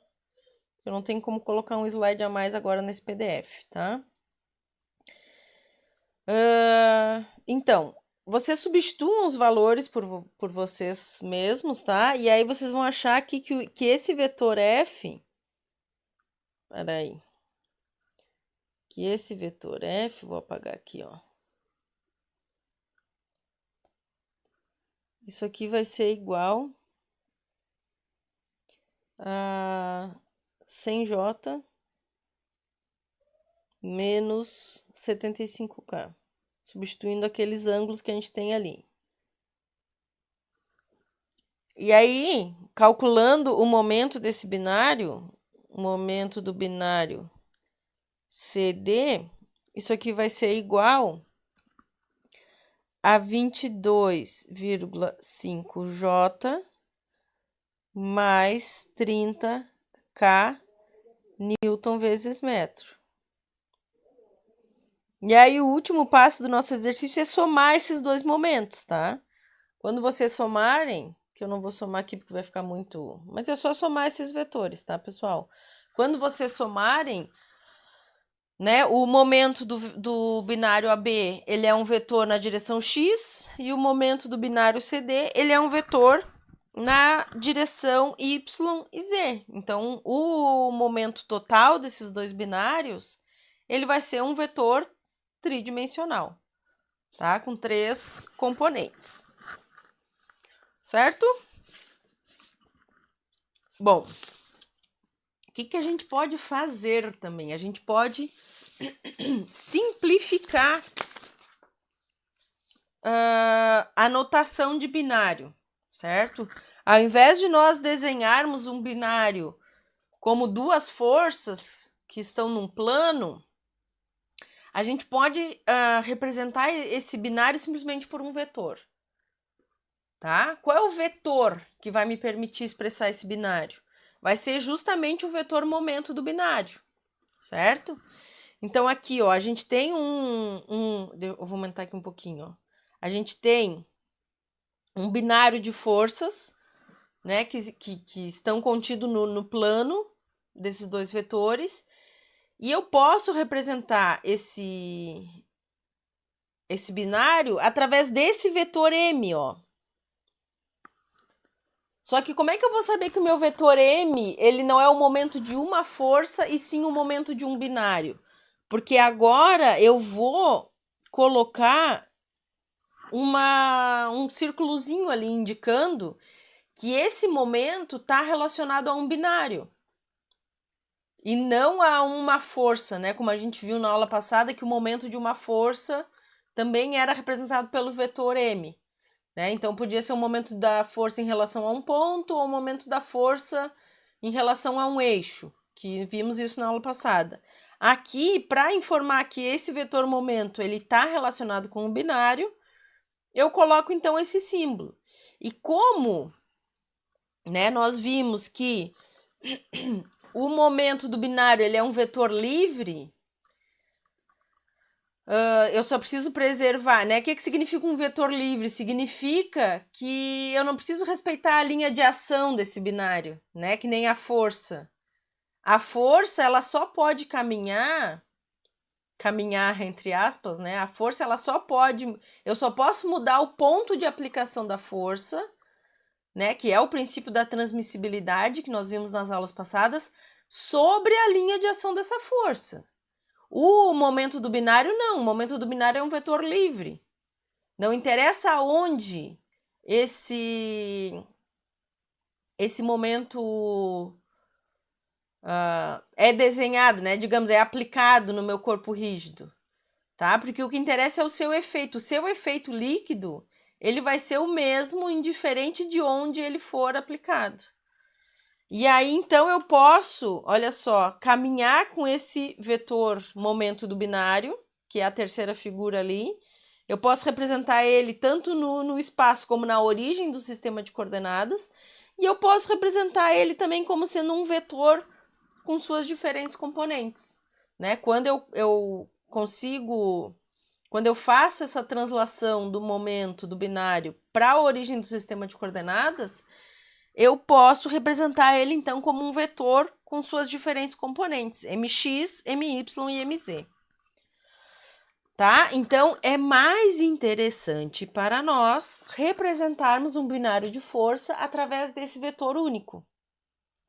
Eu não tenho como colocar um slide a mais agora nesse PDF, tá? Então, vocês substituam os valores por vocês mesmos, tá? E aí vocês vão achar aqui que esse vetor f... Peraí. Que esse vetor f... Vou apagar aqui, ó. Isso aqui vai ser igual a 100J menos 75K. Substituindo aqueles ângulos que a gente tem ali. E aí, calculando o momento desse binário, o momento do binário CD, isso aqui vai ser igual a 22,5J mais 30K Newton vezes metro. E aí, o último passo do nosso exercício é somar esses dois momentos, tá? Quando vocês somarem, que eu não vou somar aqui porque vai ficar muito... Mas é só somar esses vetores, tá, pessoal? Quando vocês somarem, né, o momento do binário AB, ele é um vetor na direção x, e o momento do binário CD, ele é um vetor na direção y e z. Então, o momento total desses dois binários, ele vai ser um vetor tridimensional, tá? Com 3 componentes. Certo? Bom, o que a gente pode fazer também? A gente pode simplificar a notação de binário, certo? Ao invés de nós desenharmos um binário como duas forças que estão num plano, a gente pode representar esse binário simplesmente por um vetor. Tá? Qual é o vetor que vai me permitir expressar esse binário? Vai ser justamente o vetor momento do binário, certo? Então, aqui, ó, a gente tem eu vou aumentar aqui um pouquinho, ó. A gente tem um binário de forças, né, que estão contidos no plano desses dois vetores, e eu posso representar esse binário através desse vetor M, ó. Só que como é que eu vou saber que o meu vetor M, ele não é o momento de uma força e sim o momento de um binário? Porque agora eu vou colocar um círculozinho ali indicando que esse momento está relacionado a um binário. E não a uma força, né? Como a gente viu na aula passada, que o momento de uma força também era representado pelo vetor M. Né? Então, podia ser um momento da força em relação a um ponto ou um momento da força em relação a um eixo, que vimos isso na aula passada. Aqui, para informar que esse vetor momento está relacionado com o binário, eu coloco, então, esse símbolo. E como, né, nós vimos que o momento do binário ele é um vetor livre, eu só preciso preservar, né? O que significa um vetor livre? Significa que eu não preciso respeitar a linha de ação desse binário, né? Que nem a força. A força, ela só pode caminhar entre aspas, né? A força, ela só pode... Eu só posso mudar o ponto de aplicação da força, né? Que é o princípio da transmissibilidade que nós vimos nas aulas passadas, sobre a linha de ação dessa força. O momento do binário, não. O momento do binário é um vetor livre. Não interessa aonde esse momento é desenhado, né? Digamos, é aplicado no meu corpo rígido. Tá? Porque o que interessa é o seu efeito. O seu efeito líquido, ele vai ser o mesmo, indiferente de onde ele for aplicado. E aí, então, eu posso, olha só, caminhar com esse vetor momento do binário, que é a terceira figura ali. Eu posso representar ele tanto no espaço como na origem do sistema de coordenadas. E eu posso representar ele também como sendo um vetor com suas diferentes componentes, né? Quando quando eu faço essa translação do momento do binário para a origem do sistema de coordenadas, eu posso representar ele, então, como um vetor com suas diferentes componentes, mx, my e mz. Tá? Então, é mais interessante para nós representarmos um binário de força através desse vetor único,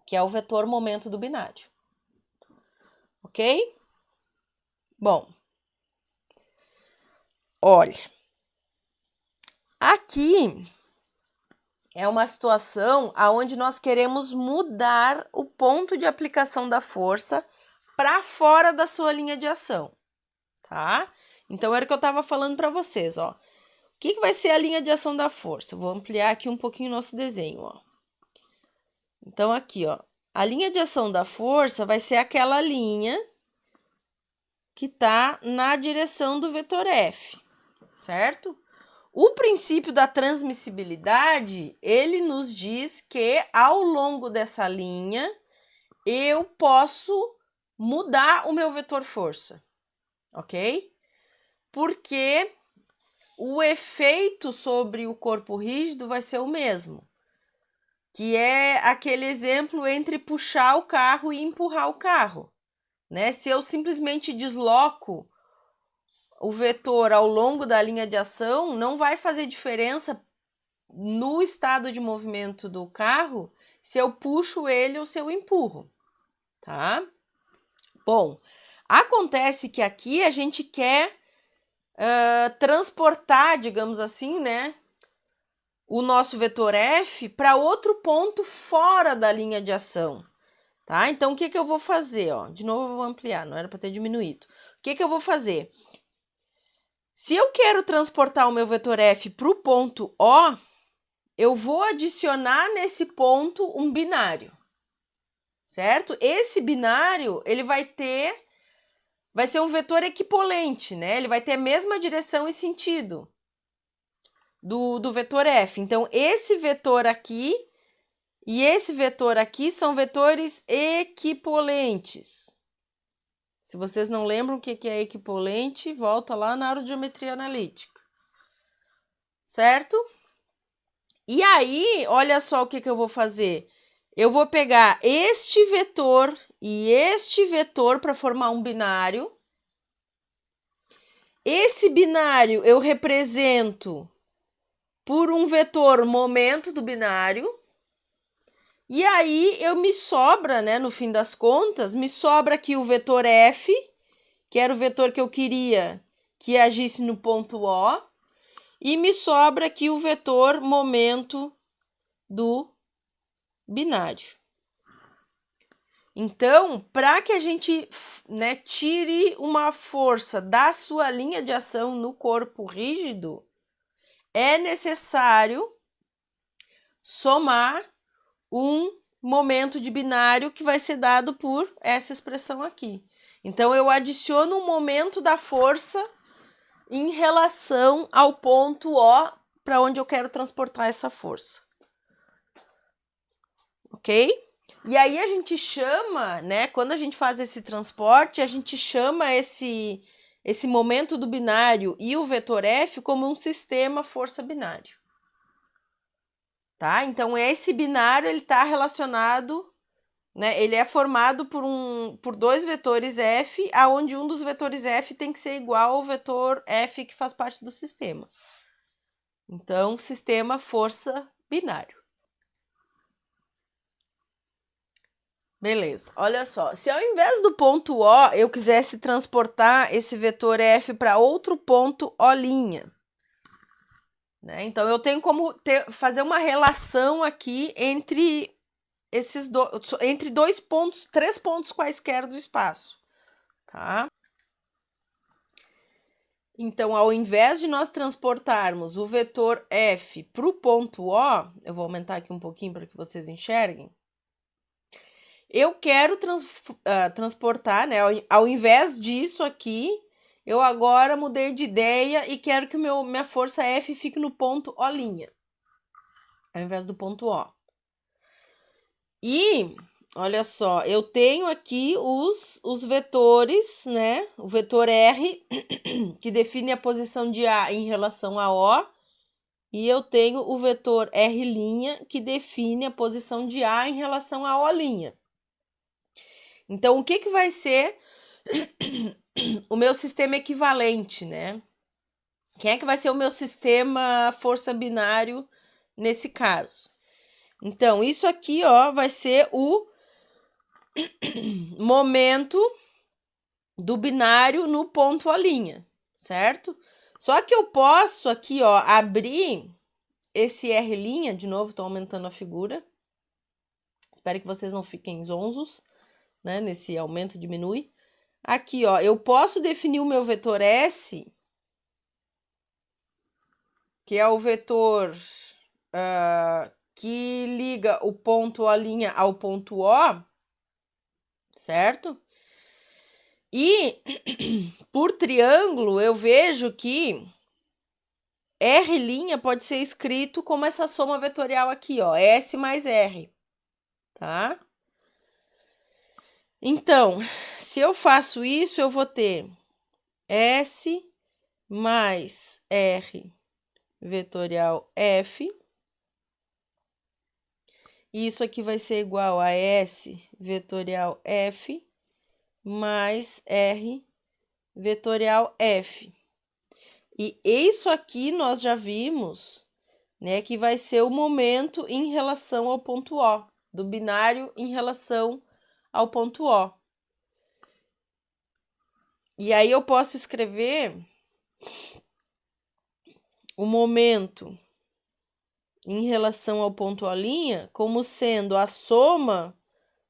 que é o vetor momento do binário. Ok? Bom, olha, aqui é uma situação onde nós queremos mudar o ponto de aplicação da força para fora da sua linha de ação, tá? Então, era o que eu estava falando para vocês, ó. O que vai ser a linha de ação da força? Vou ampliar aqui um pouquinho o nosso desenho, ó. Então, aqui, ó, a linha de ação da força vai ser aquela linha que está na direção do vetor F, certo? O princípio da transmissibilidade, ele nos diz que ao longo dessa linha eu posso mudar o meu vetor força, ok? Porque o efeito sobre o corpo rígido vai ser o mesmo, que é aquele exemplo entre puxar o carro e empurrar o carro, né? Se eu simplesmente desloco o vetor ao longo da linha de ação, não vai fazer diferença no estado de movimento do carro se eu puxo ele ou se eu empurro, tá? Bom, acontece que aqui a gente quer transportar, digamos assim, né, o nosso vetor F para outro ponto fora da linha de ação, tá? Então, o que eu vou fazer? Ó? De novo, eu vou ampliar, não era para ter diminuído. O que eu vou fazer? Se eu quero transportar o meu vetor F para o ponto O, eu vou adicionar nesse ponto um binário, certo? Esse binário, ele vai ser um vetor equipolente, né? Ele vai ter a mesma direção e sentido do vetor F. Então, esse vetor aqui e esse vetor aqui são vetores equipolentes. Se vocês não lembram o que é equipolente, volta lá na aerodiometria analítica, certo? E aí, olha só o que eu vou fazer. Eu vou pegar este vetor e este vetor para formar um binário. Esse binário eu represento por um vetor momento do binário. E aí eu me sobra, né, no fim das contas, me sobra aqui o vetor F, que era o vetor que eu queria que agisse no ponto O, e me sobra aqui o vetor momento do binário. Então, para que a gente, né, tire uma força da sua linha de ação no corpo rígido, é necessário somar um momento de binário que vai ser dado por essa expressão aqui. Então, eu adiciono um momento da força em relação ao ponto O para onde eu quero transportar essa força. Ok? E aí a gente chama, né, quando a gente faz esse transporte, a gente chama esse momento do binário e o vetor F como um sistema força binário. Tá? Então, esse binário ele está relacionado, né, ele é formado por dois vetores F, aonde um dos vetores F tem que ser igual ao vetor F que faz parte do sistema. Então, sistema força binário. Beleza, olha só, se ao invés do ponto O eu quisesse transportar esse vetor F para outro ponto O', né? Então eu tenho como fazer uma relação aqui entre entre três pontos quaisquer do espaço, tá? Então, ao invés de nós transportarmos o vetor F para o ponto O, eu vou aumentar aqui um pouquinho para que vocês enxerguem. Eu quero transportar, né? Ao invés disso aqui, eu agora mudei de ideia e quero que minha força F fique no ponto O', ao invés do ponto O. E, olha só, eu tenho aqui os vetores, né? O vetor R, que define a posição de A em relação a O, e eu tenho o vetor R', que define a posição de A em relação a O'. Então, o que vai ser o meu sistema equivalente, né? Quem é que vai ser o meu sistema força binário nesse caso? Então, isso aqui, ó, vai ser o momento do binário no ponto O', certo? Só que eu posso aqui, ó, abrir esse R', de novo, estou aumentando a figura. Espero que vocês não fiquem zonzos, né, nesse aumento e diminui. Aqui, ó, eu posso definir o meu vetor S, que é o vetor que liga o ponto O' ao ponto O, certo? E por triângulo eu vejo que R' pode ser escrito como essa soma vetorial aqui, ó, S mais R, tá? Então, se eu faço isso, eu vou ter S mais R vetorial F. Isso aqui vai ser igual a S vetorial F mais R vetorial F. E isso aqui nós já vimos, né, que vai ser o momento em relação ao ponto O, do binário em relação ao ponto O. E aí eu posso escrever o momento em relação ao ponto O' como sendo a soma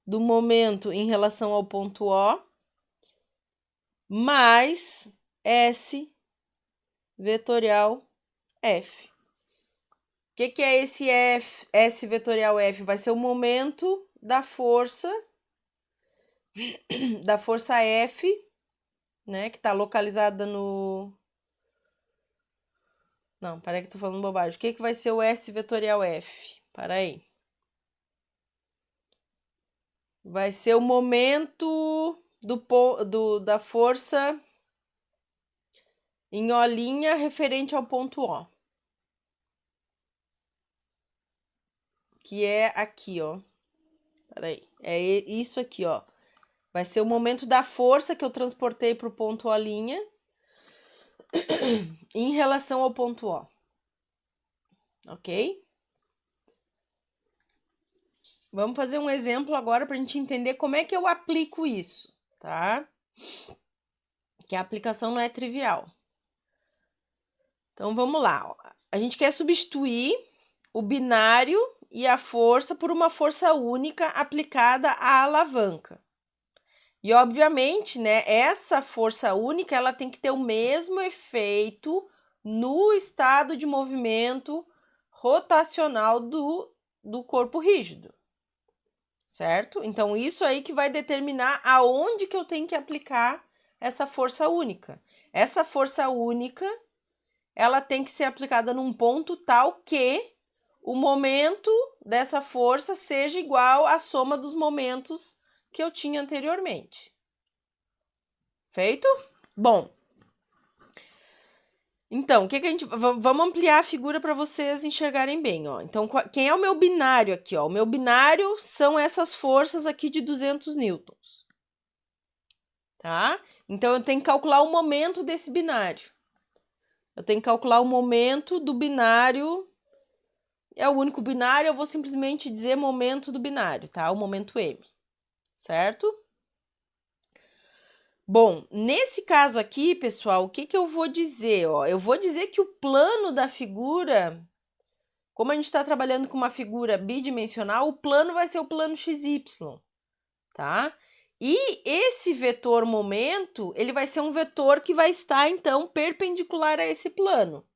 do momento em relação ao ponto O mais S vetorial F. O que é esse S vetorial F? Vai ser o momento da força F, né, que está localizada no... Não, peraí que eu tô falando bobagem. O que vai ser o S vetorial F? Para aí. Vai ser o momento da força em O' referente ao ponto O. Que é aqui, ó. Peraí. É isso aqui, ó. Vai ser o momento da força que eu transportei para o ponto O' em relação ao ponto O. Ok? Vamos fazer um exemplo agora para a gente entender como é que eu aplico isso, tá? Que a aplicação não é trivial. Então, vamos lá. A gente quer substituir o binário e a força por uma força única aplicada à alavanca. E, obviamente, né, essa força única ela tem que ter o mesmo efeito no estado de movimento rotacional do corpo rígido, certo? Então, isso aí que vai determinar aonde que eu tenho que aplicar essa força única. Essa força única, ela tem que ser aplicada num ponto tal que o momento dessa força seja igual à soma dos momentos que eu tinha anteriormente. Feito? Bom, então, o que a gente... Vamos ampliar a figura para vocês enxergarem bem, ó. Então, quem é o meu binário aqui, ó? O meu binário são essas forças aqui de 200 newtons. Tá? Então, eu tenho que calcular o momento desse binário. Eu tenho que calcular o momento do binário. É o único binário, eu vou simplesmente dizer momento do binário, tá? O momento M, certo? Bom, nesse caso aqui, pessoal, o que eu vou dizer? Ó, eu vou dizer que o plano da figura, como a gente está trabalhando com uma figura bidimensional, o plano vai ser o plano XY, tá? E esse vetor momento, ele vai ser um vetor que vai estar, então, perpendicular a esse plano.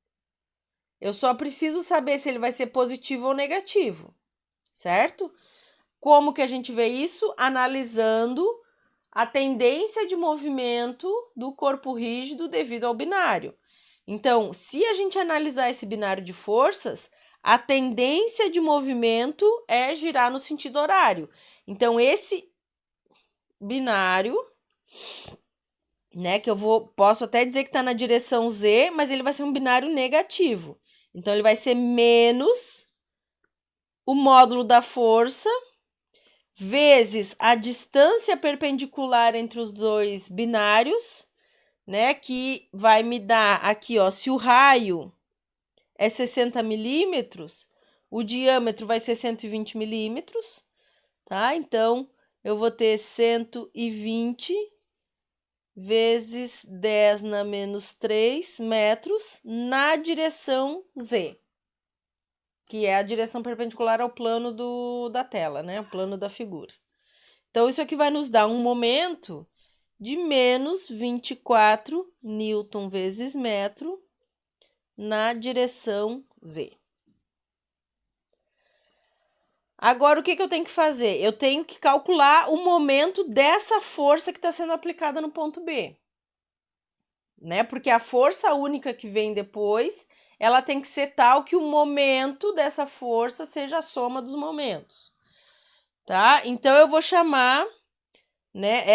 Eu só preciso saber se ele vai ser positivo ou negativo, certo? Como que a gente vê isso? Analisando a tendência de movimento do corpo rígido devido ao binário. Então, se a gente analisar esse binário de forças, a tendência de movimento é girar no sentido horário. Então, esse binário, né, que posso até dizer que está na direção Z, mas ele vai ser um binário negativo. Então, ele vai ser menos o módulo da força vezes a distância perpendicular entre os dois binários, né, que vai me dar aqui, ó, se o raio é 60 milímetros, o diâmetro vai ser 120 milímetros, tá? Então, eu vou ter 120 vezes 10 na menos 3 metros na direção Z, que é a direção perpendicular ao plano da tela, né? O plano da figura. Então, isso aqui vai nos dar um momento de menos 24 newton vezes metro na direção Z. Agora, o que eu tenho que fazer? Eu tenho que calcular o momento dessa força que está sendo aplicada no ponto B, né? Porque a força única que vem depois, ela tem que ser tal que o momento dessa força seja a soma dos momentos, tá? Então, eu vou chamar, né,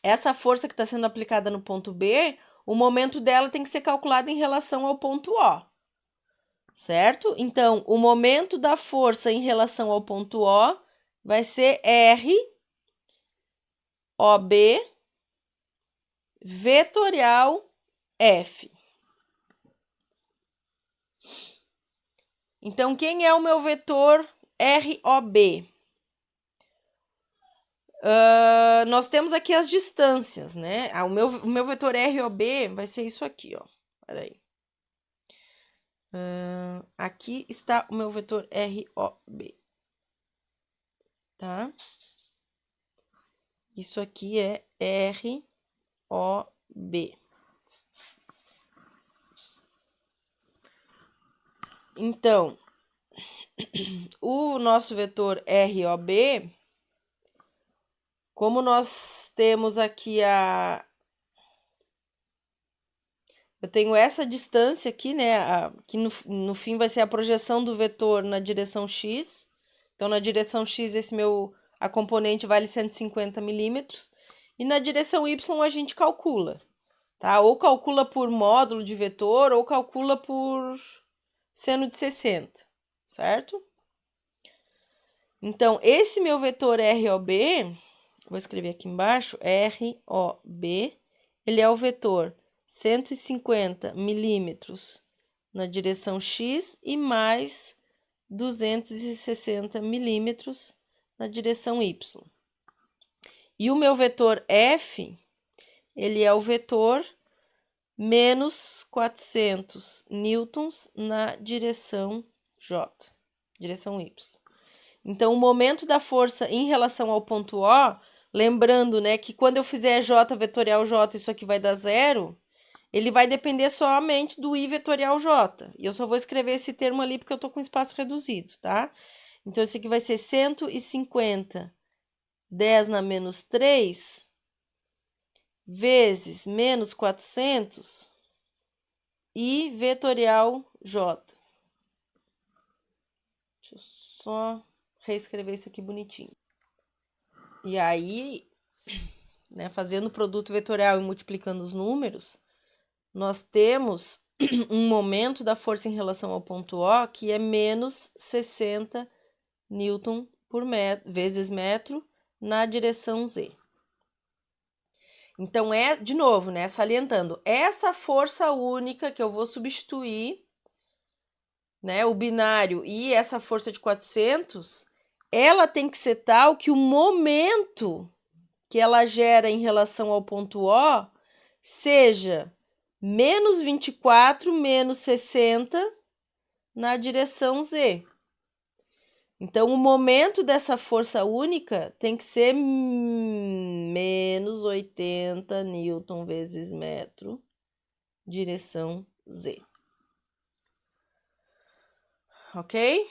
essa força que está sendo aplicada no ponto B, o momento dela tem que ser calculado em relação ao ponto O, certo? Então, o momento da força em relação ao ponto O vai ser R OB vetorial F. Então, quem é o meu vetor ROB? Nós temos aqui as distâncias, né? O meu vetor ROB vai ser isso aqui, ó. Peraí. Aqui está o meu vetor ROB, tá? Isso aqui é ROB. Então, o nosso vetor ROB, como nós temos aqui eu tenho essa distância aqui, né, que no fim vai ser a projeção do vetor na direção X. Então, na direção X, a componente vale 150 milímetros. E na direção Y, a gente calcula, tá? Ou calcula por módulo de vetor, ou calcula por seno de 60, certo? Então, esse meu vetor ROB, vou escrever aqui embaixo, ROB, ele é o vetor 150 milímetros na direção X e mais 260 milímetros na direção Y. E o meu vetor F, ele é o vetor menos 400 newtons na direção J, direção Y. Então, o momento da força em relação ao ponto O, lembrando, né, que quando eu fizer J vetorial J, isso aqui vai dar zero, ele vai depender somente do I vetorial J. E eu só vou escrever esse termo ali porque eu estou com espaço reduzido, tá? Então, isso aqui vai ser 150, 10 na menos 3, vezes menos 400, I vetorial J. Deixa eu só reescrever isso aqui bonitinho. E aí, né, fazendo o produto vetorial e multiplicando os números, nós temos um momento da força em relação ao ponto O que é menos 60 newton por metro, vezes metro na direção Z. Então, de novo, né, salientando, essa força única que eu vou substituir, né, o binário e essa força de 400, ela tem que ser tal que o momento que ela gera em relação ao ponto O seja menos 24 menos 60 na direção Z. Então, o momento dessa força única tem que ser menos 80 newton vezes metro, direção Z. Ok?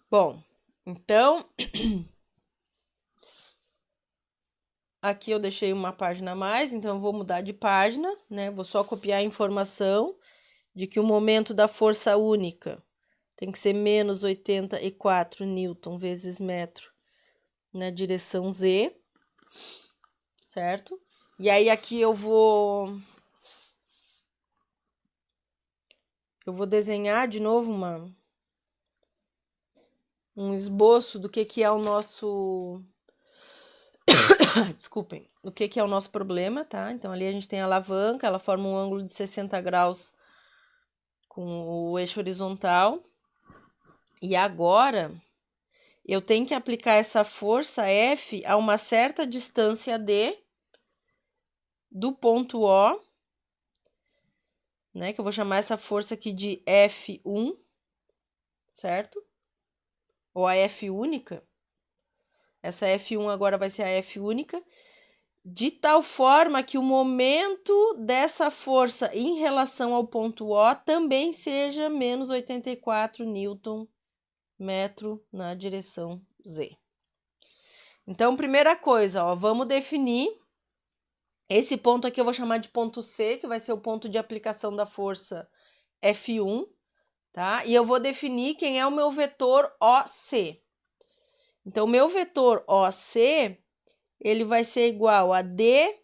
Bom, então, aqui eu deixei uma página a mais, então eu vou mudar de página, né? Vou só copiar a informação de que o momento da força única tem que ser menos 84 newton vezes metro na direção Z, certo? E aí aqui eu vou desenhar de novo um esboço do que é o nosso desculpem, o que é o nosso problema, tá? Então ali a gente tem a alavanca, ela forma um ângulo de 60 graus com o eixo horizontal. E agora eu tenho que aplicar essa força F a uma certa distância D do ponto O, né? Que eu vou chamar essa força aqui de F1, certo? Ou a F única. Essa F1 agora vai ser a F única, de tal forma que o momento dessa força em relação ao ponto O também seja menos 84 newton metro na direção Z. Então, primeira coisa, ó, vamos definir esse ponto aqui, eu vou chamar de ponto C, que vai ser o ponto de aplicação da força F1, tá? E eu vou definir quem é o meu vetor OC. Então, o meu vetor OC, ele vai ser igual a D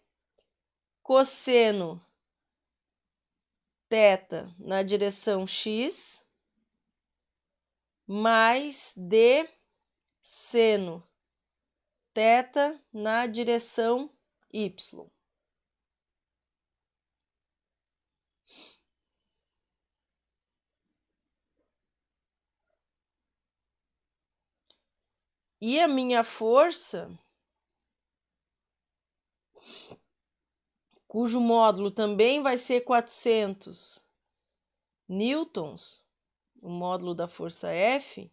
cosseno θ na direção X mais D seno θ na direção Y. E a minha força, cujo módulo também vai ser 400 newtons, o módulo da força F,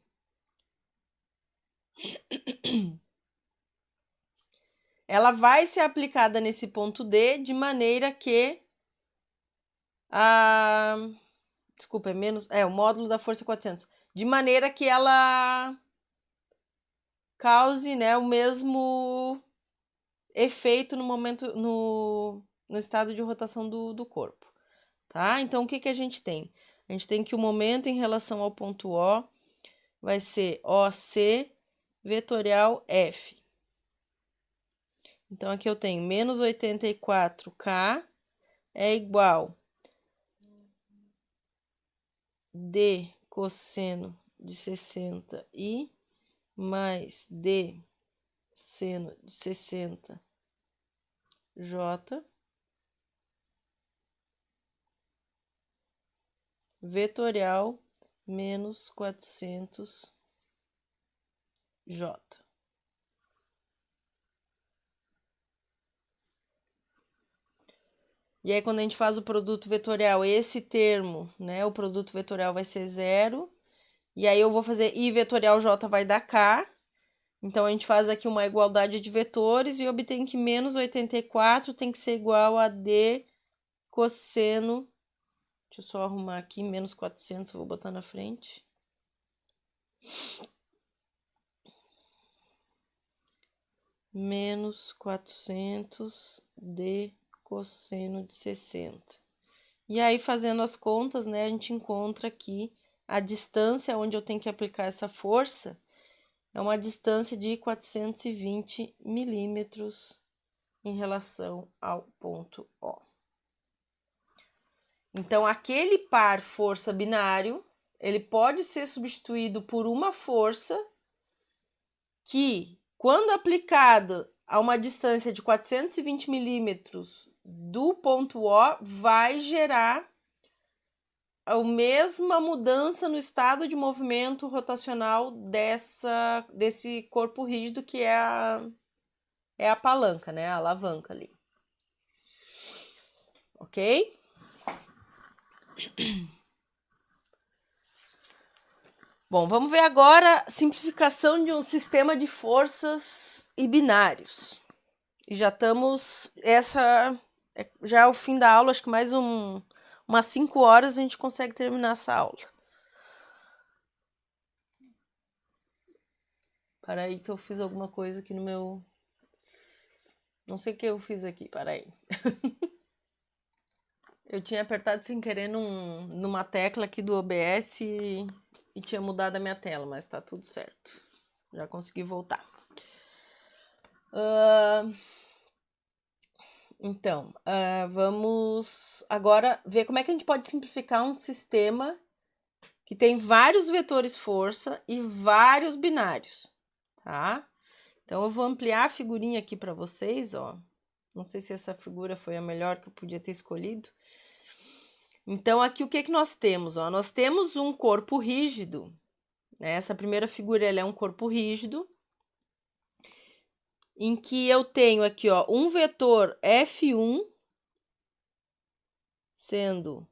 ela vai ser aplicada nesse ponto D de maneira que desculpa, o módulo da força 400, de maneira que ela cause, né, o mesmo efeito no momento no estado de rotação do corpo, tá? Então o que a gente tem? A gente tem que o momento em relação ao ponto O vai ser OC vetorial F. Então aqui eu tenho menos 84K é igual D cosseno de 60 e mais D seno de 60 J vetorial menos 400 J. E aí, quando a gente faz o produto vetorial, esse termo, né, o produto vetorial vai ser zero. E aí, eu vou fazer I vetorial J vai dar K. Então, a gente faz aqui uma igualdade de vetores e obtém que menos 84 tem que ser igual a D cosseno. Deixa eu só arrumar aqui, menos 400, vou botar na frente. Menos 400 D cosseno de 60. E aí, fazendo as contas, né, a gente encontra aqui a distância onde eu tenho que aplicar essa força é uma distância de 420 milímetros em relação ao ponto O. Então, aquele par força binário, ele pode ser substituído por uma força que, quando aplicado a uma distância de 420 milímetros do ponto O, vai gerar a mesma mudança no estado de movimento rotacional desse corpo rígido que é a palanca, né? A alavanca ali. Ok? Bom, vamos ver agora a simplificação de um sistema de forças e binários. E já estamos, já é o fim da aula, acho que mais umas 5 horas a gente consegue terminar essa aula. Para aí que eu fiz alguma coisa aqui no meu... Não sei o que eu fiz aqui, para aí. Eu tinha apertado sem querer numa tecla aqui do OBS e tinha mudado a minha tela, mas tá tudo certo. Já consegui voltar. Então, vamos agora ver como é que a gente pode simplificar um sistema que tem vários vetores força e vários binários, tá? Então, eu vou ampliar a figurinha aqui para vocês, ó. Não sei se essa figura foi a melhor que eu podia ter escolhido. Então, aqui o que que nós temos, ó? Nós temos um corpo rígido, né? Essa primeira figura, ela é um corpo rígido, em que eu tenho aqui, ó, um vetor F1 sendo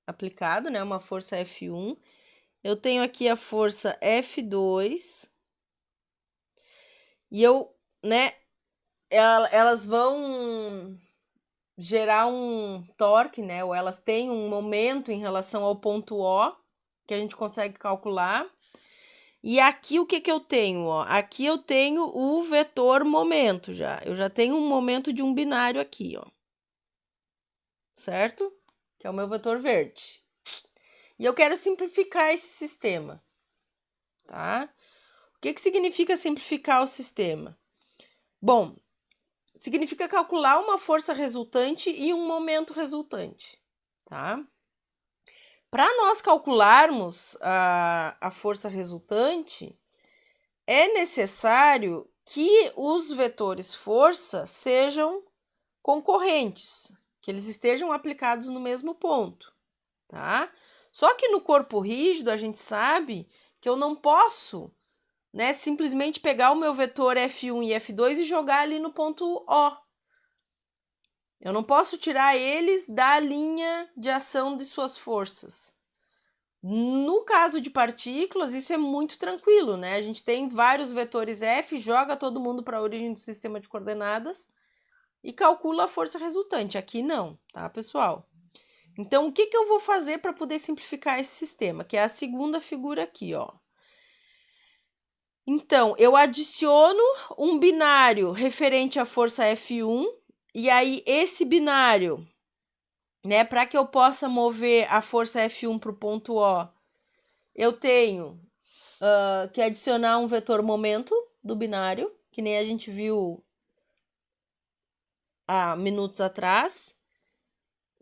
aplicado, né? Uma força F1. Eu tenho aqui a força F2. E né? Elas vão gerar um torque, né? Ou elas têm um momento em relação ao ponto O, que a gente consegue calcular. E aqui o que que eu tenho, ó? Aqui eu tenho o vetor momento já. Eu já tenho um momento de um binário aqui, ó. Certo? Que é o meu vetor verde. E eu quero simplificar esse sistema, tá? O que que significa simplificar o sistema? Bom, significa calcular uma força resultante e um momento resultante, tá? Para nós calcularmos a força resultante, é necessário que os vetores força sejam concorrentes, que eles estejam aplicados no mesmo ponto, tá? Só que no corpo rígido a gente sabe que eu não posso, né, simplesmente pegar o meu vetor F1 e F2 e jogar ali no ponto O. Eu não posso tirar eles da linha de ação de suas forças. No caso de partículas, isso é muito tranquilo, né? A gente tem vários vetores F, joga todo mundo para a origem do sistema de coordenadas e calcula a força resultante. Aqui não, tá, pessoal? Então, o que que eu vou fazer para poder simplificar esse sistema? Que é a segunda figura aqui, ó. Então, eu adiciono um binário referente à força F1, e aí esse binário, né, para que eu possa mover a força F1 para o ponto O, eu tenho que adicionar um vetor momento do binário, que nem a gente viu há minutos atrás.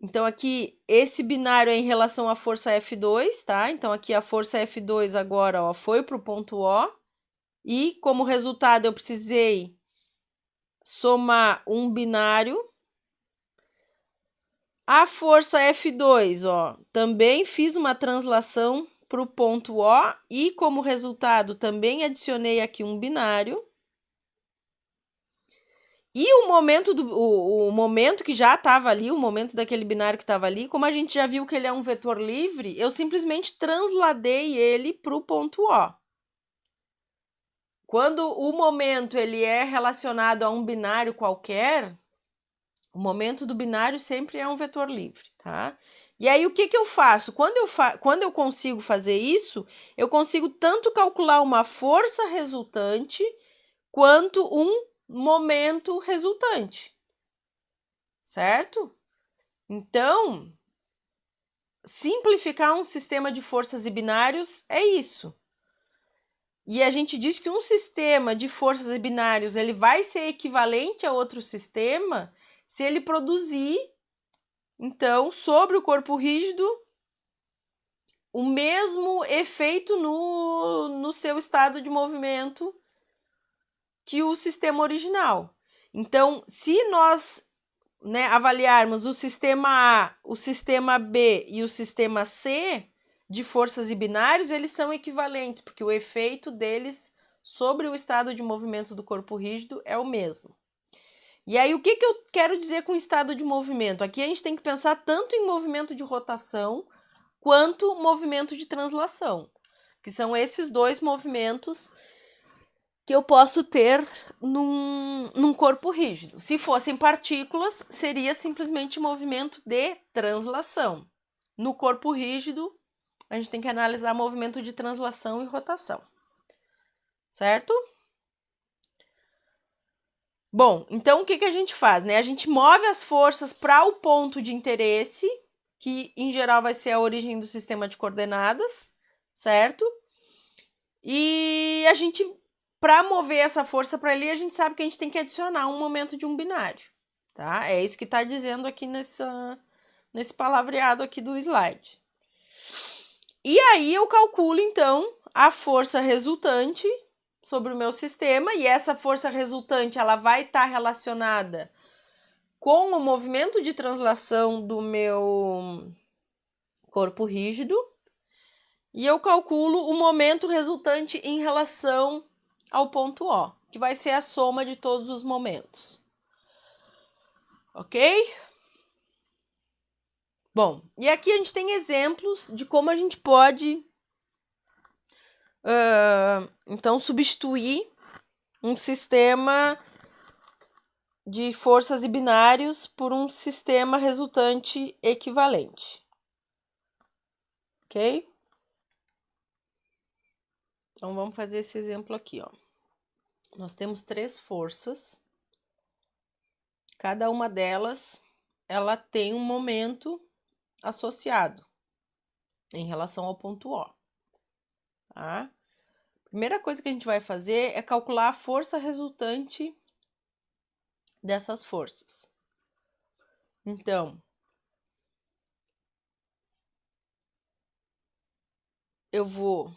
Então, aqui, esse binário é em relação à força F2, tá? Então, aqui a força F2 agora, ó, foi para o ponto O. E, como resultado, eu precisei somar um binário. A força F2, ó, também fiz uma translação para o ponto O. E, como resultado, também adicionei aqui um binário. E o momento que já estava ali, o momento daquele binário que estava ali, como a gente já viu que ele é um vetor livre, eu simplesmente transladei ele para o ponto O. Quando o momento ele é relacionado a um binário qualquer, o momento do binário sempre é um vetor livre, tá? E aí o que que eu faço? Quando eu consigo fazer isso, eu consigo tanto calcular uma força resultante quanto um momento resultante, certo? Então, simplificar um sistema de forças e binários é isso. E a gente diz que um sistema de forças e binários ele vai ser equivalente a outro sistema se ele produzir, então, sobre o corpo rígido, o mesmo efeito no seu estado de movimento que o sistema original. Então, se nós, né, avaliarmos o sistema A, o sistema B e o sistema C de forças e binários, eles são equivalentes, porque o efeito deles sobre o estado de movimento do corpo rígido é o mesmo. E aí, o que eu quero dizer com estado de movimento? Aqui a gente tem que pensar tanto em movimento de rotação quanto movimento de translação. que são esses dois movimentos que eu posso ter num corpo rígido. Se fossem partículas, seria simplesmente movimento de translação. No corpo rígido, a gente tem que analisar movimento de translação e rotação, certo? Bom, então o que a gente faz, né? A gente move as forças para o ponto de interesse, que em geral vai ser a origem do sistema de coordenadas, certo? E a gente, para mover essa força para ali, a gente sabe que a gente tem que adicionar um momento de um binário, tá? É isso que está dizendo aqui nesse palavreado aqui do slide. E aí eu calculo, então, a força resultante sobre o meu sistema, e essa força resultante ela vai estar relacionada com o movimento de translação do meu corpo rígido, e eu calculo o momento resultante em relação ao ponto O, que vai ser a soma de todos os momentos. Ok? Bom, e aqui a gente tem exemplos de como a gente pode, então, substituir um sistema de forças e binários por um sistema resultante equivalente. Ok? Então, vamos fazer esse exemplo aqui, ó. Nós temos 3 forças. Cada uma delas, ela tem um momento associado em relação ao ponto O. Tá? Primeira coisa que a gente vai fazer é calcular a força resultante dessas forças. Então, eu vou,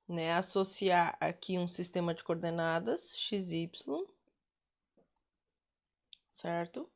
né, associar aqui um sistema de coordenadas XY, certo?